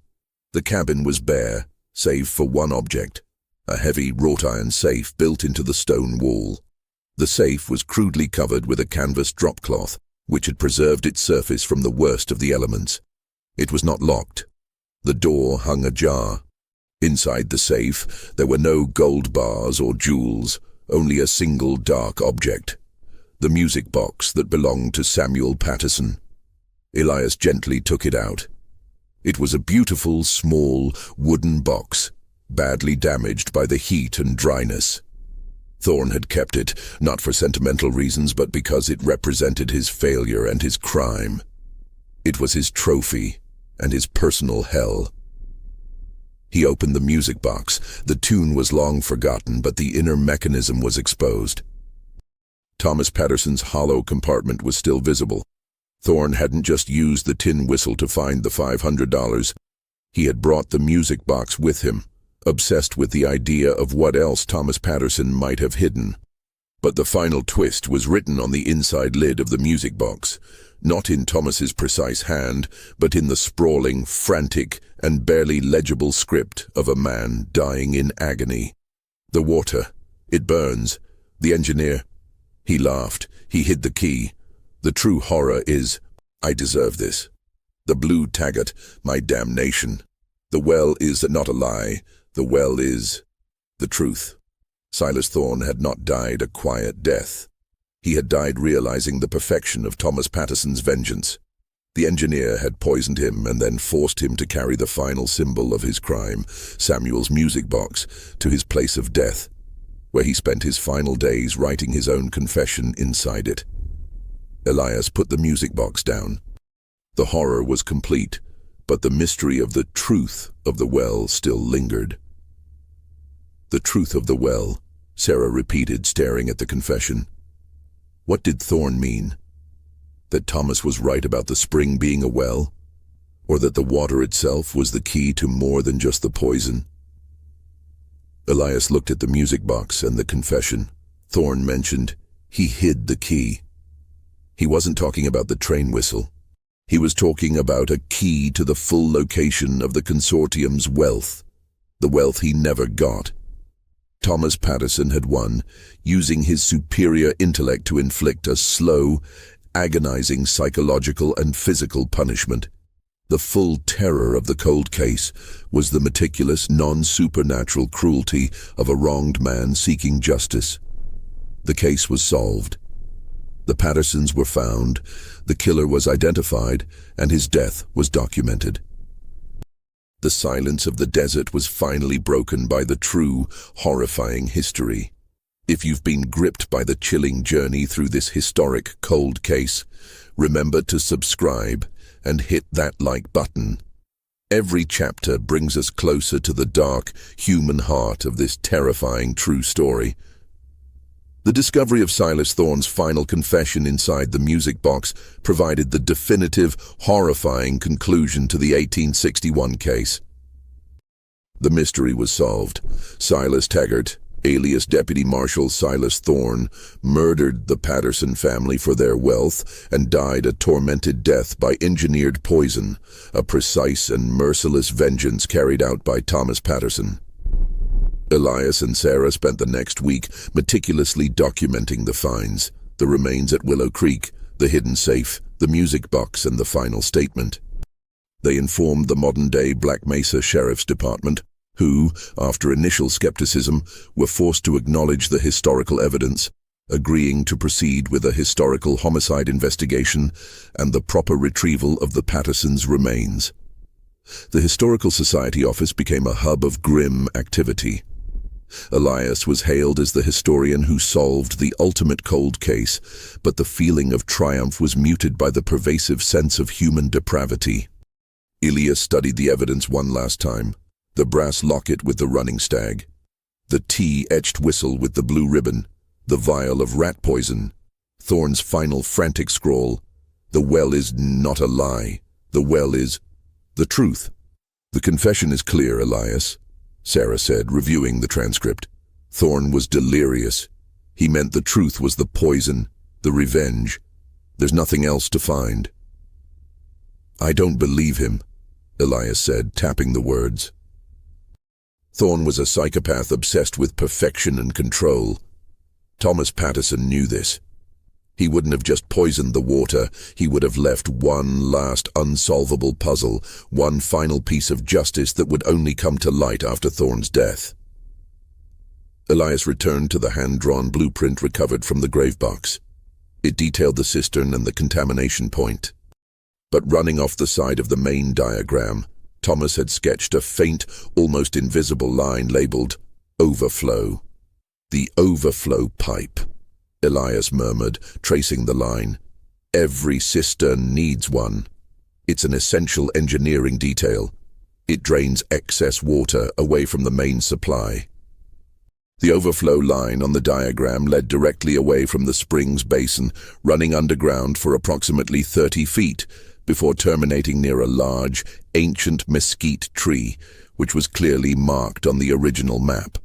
The cabin was bare, save for one object, a heavy wrought-iron safe built into the stone wall. The safe was crudely covered with a canvas drop-cloth, which had preserved its surface from the worst of the elements. It was not locked. The door hung ajar. Inside the safe, there were no gold bars or jewels, only a single dark object. the music box that belonged to Samuel Patterson. Elias gently took it out. It was a beautiful, small, wooden box, badly damaged by the heat and dryness. Thorne had kept it, not for sentimental reasons, but because it represented his failure and his crime. It was his trophy and his personal hell. He opened the music box. The tune was long forgotten, but the inner mechanism was exposed. Thomas Patterson's hollow compartment was still visible. Thorne hadn't just used the tin whistle to find the $500. He had brought the music box with him, obsessed with the idea of what else Thomas Patterson might have hidden. But the final twist was written on the inside lid of the music box, not in Thomas's precise hand, but in the sprawling, frantic, and barely legible script of a man dying in agony. "The water. It burns. The engineer." He laughed. He hid the key. "The true horror is, I deserve this. The blue Taggart, my damnation. The well is not a lie. The well is the truth." Silas Thorne had not died a quiet death. He had died realizing the perfection of Thomas Patterson's vengeance. The engineer had poisoned him and then forced him to carry the final symbol of his crime, Samuel's music box, to his place of death, where he spent his final days writing his own confession inside it. Elias put the music box down. The horror was complete, but the mystery of the truth of the well still lingered. "The truth of the well," Sarah repeated, staring at the confession. What did Thorne mean? That Thomas was right about the spring being a well? Or that the water itself was the key to more than just the poison? Elias looked at the music box and the confession. Thorne mentioned he hid the key. He wasn't talking about the train whistle. He was talking about a key to the full location of the consortium's wealth, the wealth he never got. Thomas Patterson had won, using his superior intellect to inflict a slow, agonizing psychological and physical punishment. The full terror of the cold case was the meticulous, non-supernatural cruelty of a wronged man seeking justice. The case was solved. The Pattersons were found, the killer was identified, and his death was documented. The silence of the desert was finally broken by the true, horrifying history. If you've been gripped by the chilling journey through this historic cold case, remember to subscribe and hit that like button. Every chapter brings us closer to the dark, human heart of this terrifying true story. The discovery of Silas Thorne's final confession inside the music box provided the definitive, horrifying conclusion to the 1861 case. The mystery was solved. Silas Taggart, alias Deputy Marshal Silas Thorne, murdered the Patterson family for their wealth and died a tormented death by engineered poison, a precise and merciless vengeance carried out by Thomas Patterson. Elias and Sarah spent the next week meticulously documenting the finds, the remains at Willow Creek, the hidden safe, the music box, and the final statement. They informed the modern-day Black Mesa Sheriff's Department, who, after initial skepticism, were forced to acknowledge the historical evidence, agreeing to proceed with a historical homicide investigation and the proper retrieval of the Pattersons' remains. The Historical Society office became a hub of grim activity. Elias was hailed as the historian who solved the ultimate cold case, but the feeling of triumph was muted by the pervasive sense of human depravity. Elias studied the evidence one last time: the brass locket with the running stag, the T-etched whistle with the blue ribbon, the vial of rat poison, Thorne's final frantic scroll: "The well is not a lie. The well is the truth." "The confession is clear, Elias," Sarah said, reviewing the transcript. "Thorne was delirious. He meant the truth was the poison, the revenge. There's nothing else to find." "I don't believe him," Elias said, tapping the words. Thorne was a psychopath obsessed with perfection and control. Thomas Patterson knew this. He wouldn't have just poisoned the water. He would have left one last unsolvable puzzle, one final piece of justice that would only come to light after Thorne's death. Elias returned to the hand-drawn blueprint recovered from the grave box. It detailed the cistern and the contamination point. But running off the side of the main diagram, Thomas had sketched a faint, almost invisible line labeled overflow. The overflow pipe, Elias murmured, tracing the line. Every cistern needs one. It's an essential engineering detail. It drains excess water away from the main supply. The overflow line on the diagram led directly away from the springs basin, running underground for approximately 30 feet, before terminating near a large, ancient mesquite tree, which was clearly marked on the original map.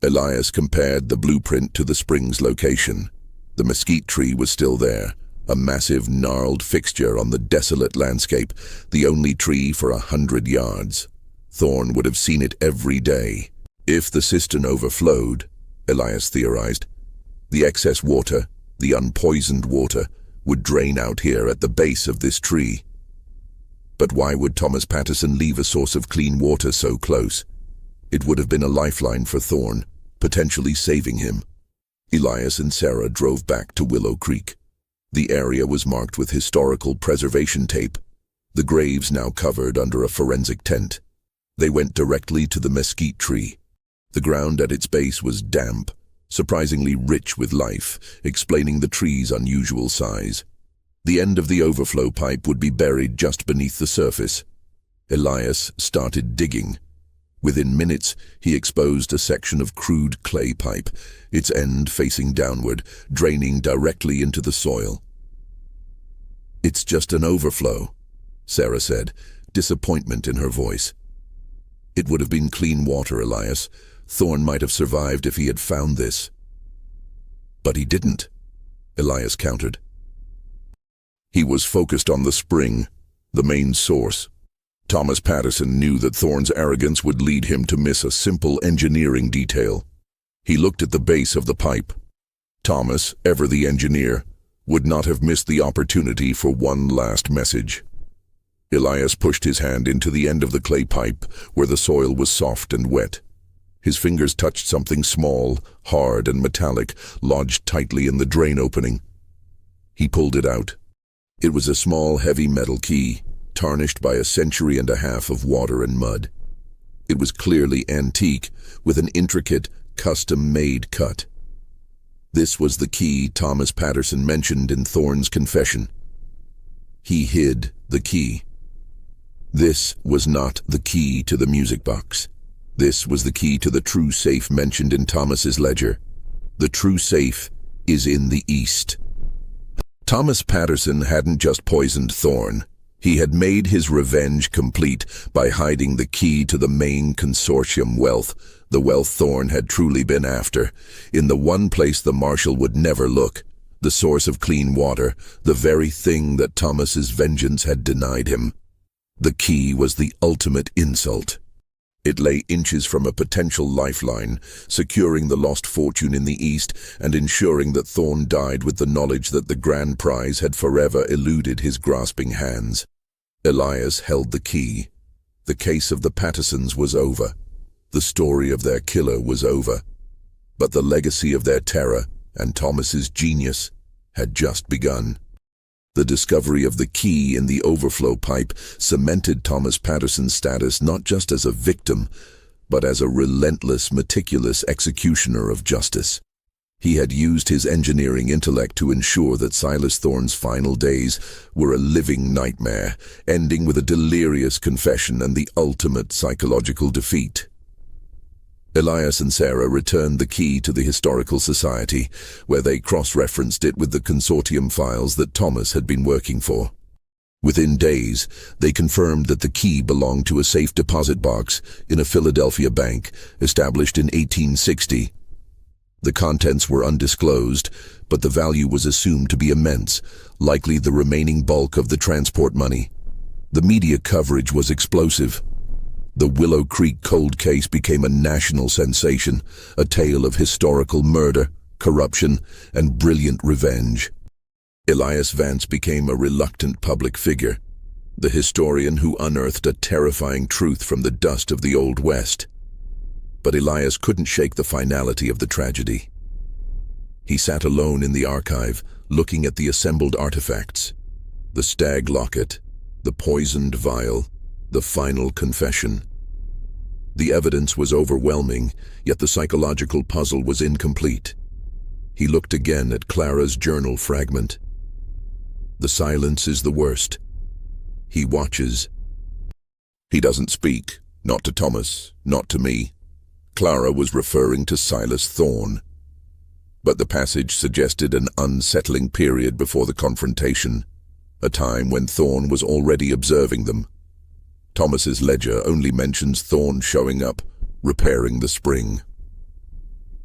Elias compared the blueprint to the spring's location. The mesquite tree was still there, a massive, gnarled fixture on the desolate landscape, the only tree for 100 yards. Thorne would have seen it every day. If the cistern overflowed, Elias theorized, the excess water, the unpoisoned water, would drain out here at the base of this tree. But why would Thomas Patterson leave a source of clean water so close? It would have been a lifeline for Thorne, potentially saving him. Elias and Sarah drove back to Willow Creek. The area was marked with historical preservation tape, the graves now covered under a forensic tent. They went directly to the mesquite tree. The ground at its base was damp, surprisingly rich with life, explaining the tree's unusual size. The end of the overflow pipe would be buried just beneath the surface. Elias started digging. Within minutes, he exposed a section of crude clay pipe, its end facing downward, draining directly into the soil. "It's just an overflow," Sarah said, disappointment in her voice. "It would have been clean water, Elias. Thorne might have survived if he had found this." "But he didn't," Elias countered. He was focused on the spring, the main source. Thomas Patterson knew that Thorne's arrogance would lead him to miss a simple engineering detail. He looked at the base of the pipe. Thomas, ever the engineer, would not have missed the opportunity for one last message. Elias pushed his hand into the end of the clay pipe, where the soil was soft and wet. His fingers touched something small, hard and metallic, lodged tightly in the drain opening. He pulled it out. It was a small, heavy metal key, tarnished by a century and a half of water and mud. It was clearly antique, with an intricate, custom-made cut. This was the key Thomas Patterson mentioned in Thorne's confession. He hid the key. This was not the key to the music box. This was the key to the true safe mentioned in Thomas's ledger. The true safe is in the east. Thomas Patterson hadn't just poisoned Thorne. He had made his revenge complete by hiding the key to the main consortium wealth, the wealth Thorne had truly been after, in the one place the marshal would never look, the source of clean water, the very thing that Thomas's vengeance had denied him. The key was the ultimate insult. It lay inches from a potential lifeline, securing the lost fortune in the east and ensuring that Thorne died with the knowledge that the grand prize had forever eluded his grasping hands. Elias held the key. The case of the Pattersons was over. The story of their killer was over. But the legacy of their terror and Thomas's genius had just begun. The discovery of the key in the overflow pipe cemented Thomas Patterson's status not just as a victim, but as a relentless, meticulous executioner of justice. He had used his engineering intellect to ensure that Silas Thorne's final days were a living nightmare, ending with a delirious confession and the ultimate psychological defeat. Elias and Sarah returned the key to the Historical Society, where they cross-referenced it with the consortium files that Thomas had been working for. Within days, they confirmed that the key belonged to a safe deposit box in a Philadelphia bank, established in 1860. The contents were undisclosed, but the value was assumed to be immense, likely the remaining bulk of the transport money. The media coverage was explosive. The Willow Creek cold case became a national sensation, a tale of historical murder, corruption, and brilliant revenge. Elias Vance became a reluctant public figure, the historian who unearthed a terrifying truth from the dust of the Old West. But Elias couldn't shake the finality of the tragedy. He sat alone in the archive, looking at the assembled artifacts. The stag locket, the poisoned vial, the final confession. The evidence was overwhelming, yet the psychological puzzle was incomplete. He looked again at Clara's journal fragment. The silence is the worst. He watches. He doesn't speak, not to Thomas, not to me. Clara was referring to Silas Thorne. But the passage suggested an unsettling period before the confrontation, a time when Thorne was already observing them. Thomas's ledger only mentions Thorne showing up, repairing the spring.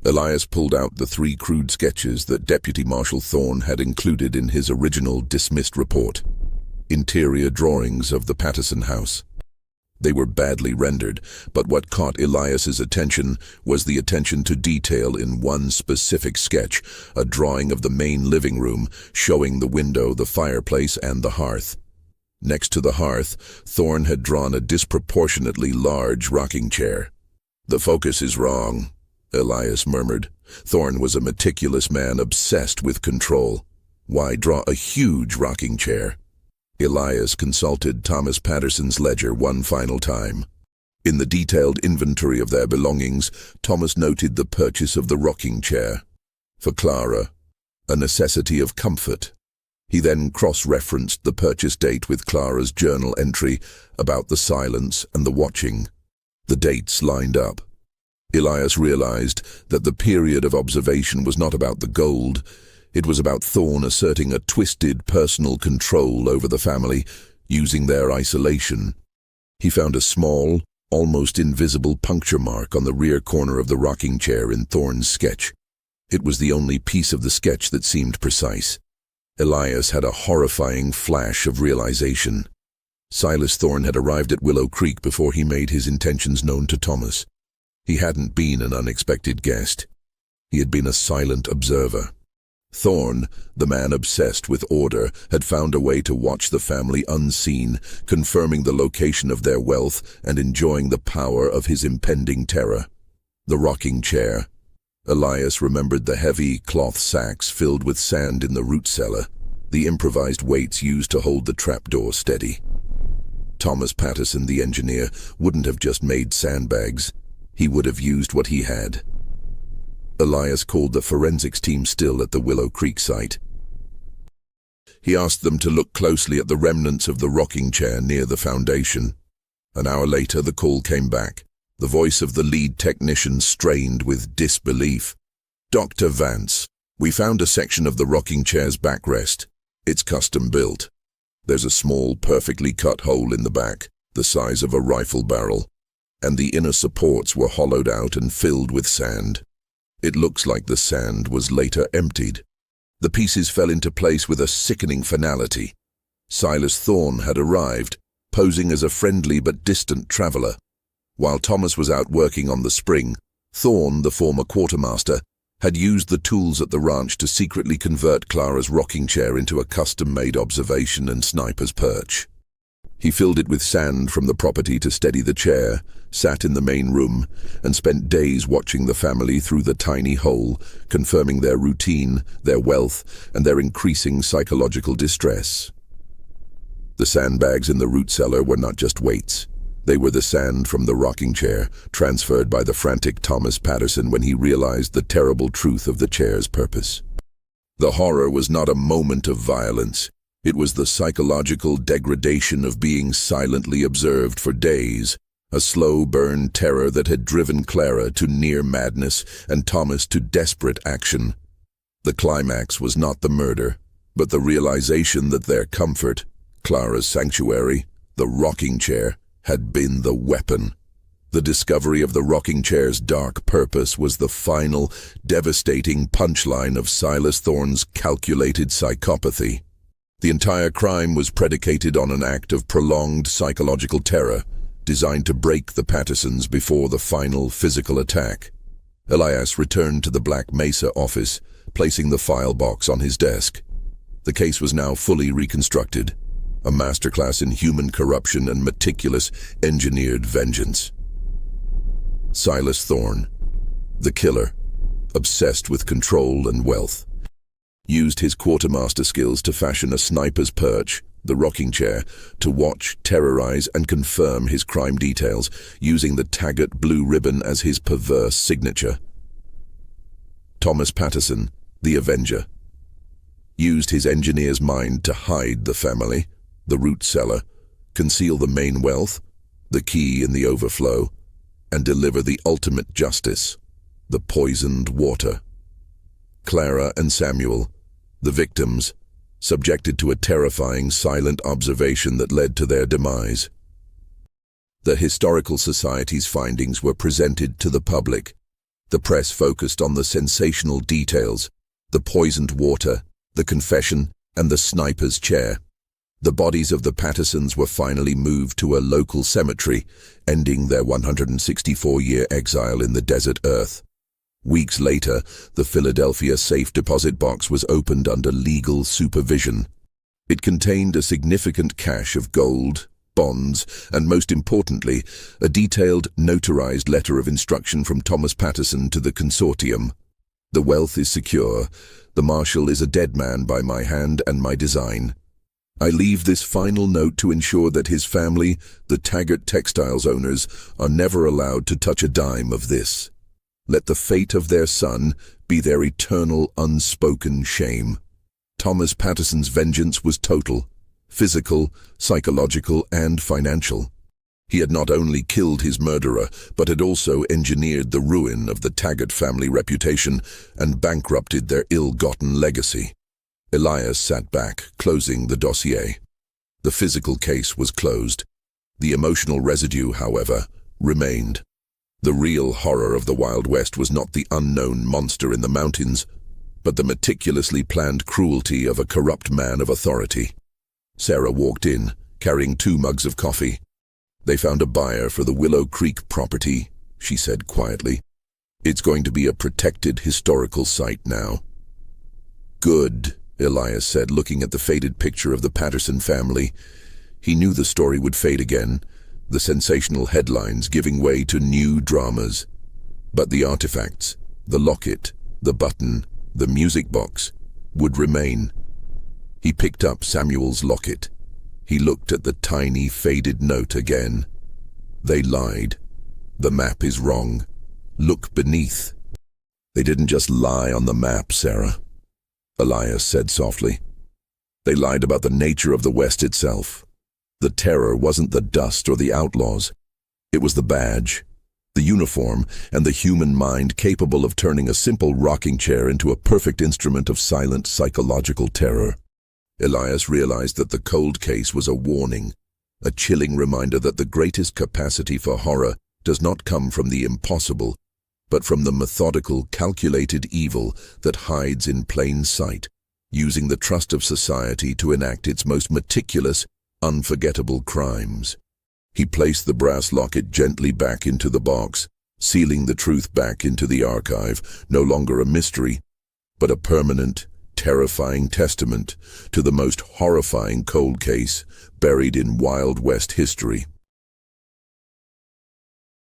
Elias pulled out the 3 crude sketches that Deputy Marshal Thorne had included in his original dismissed report. Interior drawings of the Patterson house. They were badly rendered, but what caught Elias's attention was the attention to detail in one specific sketch, a drawing of the main living room, showing the window, the fireplace, and the hearth. Next to the hearth, Thorne had drawn a disproportionately large rocking chair. "The focus is wrong," Elias murmured. Thorne was a meticulous man obsessed with control. Why draw a huge rocking chair? Elias consulted Thomas Patterson's ledger one final time. In the detailed inventory of their belongings, Thomas noted the purchase of the rocking chair. For Clara, a necessity of comfort. He then cross-referenced the purchase date with Clara's journal entry about the silence and the watching. The dates lined up. Elias realized that the period of observation was not about the gold. It was about Thorne asserting a twisted personal control over the family, using their isolation. He found a small, almost invisible puncture mark on the rear corner of the rocking chair in Thorne's sketch. It was the only piece of the sketch that seemed precise. Elias had a horrifying flash of realization. Silas Thorne had arrived at Willow Creek before he made his intentions known to Thomas. He hadn't been an unexpected guest. He had been a silent observer. Thorne, the man obsessed with order, had found a way to watch the family unseen, confirming the location of their wealth and enjoying the power of his impending terror. The rocking chair. Elias remembered the heavy cloth sacks filled with sand in the root cellar, the improvised weights used to hold the trapdoor steady. Thomas Patterson, the engineer, wouldn't have just made sandbags. He would have used what he had. Elias called the forensics team still at the Willow Creek site. He asked them to look closely at the remnants of the rocking chair near the foundation. An hour later, the call came back. The voice of the lead technician strained with disbelief. "Dr. Vance, we found a section of the rocking chair's backrest. It's custom built. There's a small, perfectly cut hole in the back, the size of a rifle barrel, and the inner supports were hollowed out and filled with sand. It looks like the sand was later emptied. The pieces fell into place with a sickening finality. Silas Thorne had arrived, posing as a friendly but distant traveler. While Thomas was out working on the spring, Thorne, the former quartermaster, had used the tools at the ranch to secretly convert Clara's rocking chair into a custom-made observation and sniper's perch. He filled it with sand from the property to steady the chair, sat in the main room, and spent days watching the family through the tiny hole, confirming their routine, their wealth, and their increasing psychological distress. The sandbags in the root cellar were not just weights. They were the sand from the rocking chair, transferred by the frantic Thomas Patterson when he realized the terrible truth of the chair's purpose. The horror was not a moment of violence. It was the psychological degradation of being silently observed for days, a slow burn terror that had driven Clara to near madness and Thomas to desperate action. The climax was not the murder, but the realization that their comfort, Clara's sanctuary, the rocking chair, had been the weapon. The discovery of the rocking chair's dark purpose was the final, devastating punchline of Silas Thorne's calculated psychopathy. The entire crime was predicated on an act of prolonged psychological terror, designed to break the Pattersons before the final physical attack. Elias returned to the Black Mesa office, placing the file box on his desk. The case was now fully reconstructed, a masterclass in human corruption and meticulous, engineered vengeance. Silas Thorne, the killer, obsessed with control and wealth. Used his quartermaster skills to fashion a sniper's perch, the rocking chair, to watch, terrorize, and confirm his crime details, using the Taggart blue ribbon as his perverse signature. Thomas Patterson, the Avenger, used his engineer's mind to hide the family, the root cellar, conceal the main wealth, the key in the overflow, and deliver the ultimate justice, the poisoned water. Clara and Samuel, the victims, subjected to a terrifying silent observation that led to their demise. The Historical Society's findings were presented to the public. The press focused on the sensational details, the poisoned water, the confession, and the sniper's chair. The bodies of the Pattersons were finally moved to a local cemetery, ending their 164-year exile in the desert earth. Weeks later, the Philadelphia safe deposit box was opened under legal supervision. It contained a significant cache of gold, bonds, and most importantly, a detailed, notarized letter of instruction from Thomas Patterson to the consortium. The wealth is secure. The marshal is a dead man by my hand and my design. I leave this final note to ensure that his family, the Taggart Textiles owners, are never allowed to touch a dime of this. Let the fate of their son be their eternal unspoken shame. Thomas Patterson's vengeance was total, physical, psychological, and financial. He had not only killed his murderer, but had also engineered the ruin of the Taggart family reputation and bankrupted their ill-gotten legacy. Elias sat back, closing the dossier. The physical case was closed. The emotional residue, however, remained. The real horror of the Wild West was not the unknown monster in the mountains, but the meticulously planned cruelty of a corrupt man of authority. Sarah walked in, carrying 2 mugs of coffee. They found a buyer for the Willow Creek property, she said quietly. It's going to be a protected historical site now. Good, Elias said, looking at the faded picture of the Patterson family. He knew the story would fade again, the sensational headlines giving way to new dramas. But the artifacts, the locket, the button, the music box, would remain. He picked up Samuel's locket. He looked at the tiny, faded note again. They lied. The map is wrong. Look beneath. They didn't just lie on the map, Sarah, Elias said softly. They lied about the nature of the West itself. The terror wasn't the dust or the outlaws. It was the badge, the uniform, and the human mind capable of turning a simple rocking chair into a perfect instrument of silent psychological terror. Elias realized that the cold case was a warning, a chilling reminder that the greatest capacity for horror does not come from the impossible, but from the methodical, calculated evil that hides in plain sight, using the trust of society to enact its most meticulous, unforgettable crimes. He placed the brass locket gently back into the box, sealing the truth back into the archive, no longer a mystery, but a permanent, terrifying testament to the most horrifying cold case buried in Wild West history.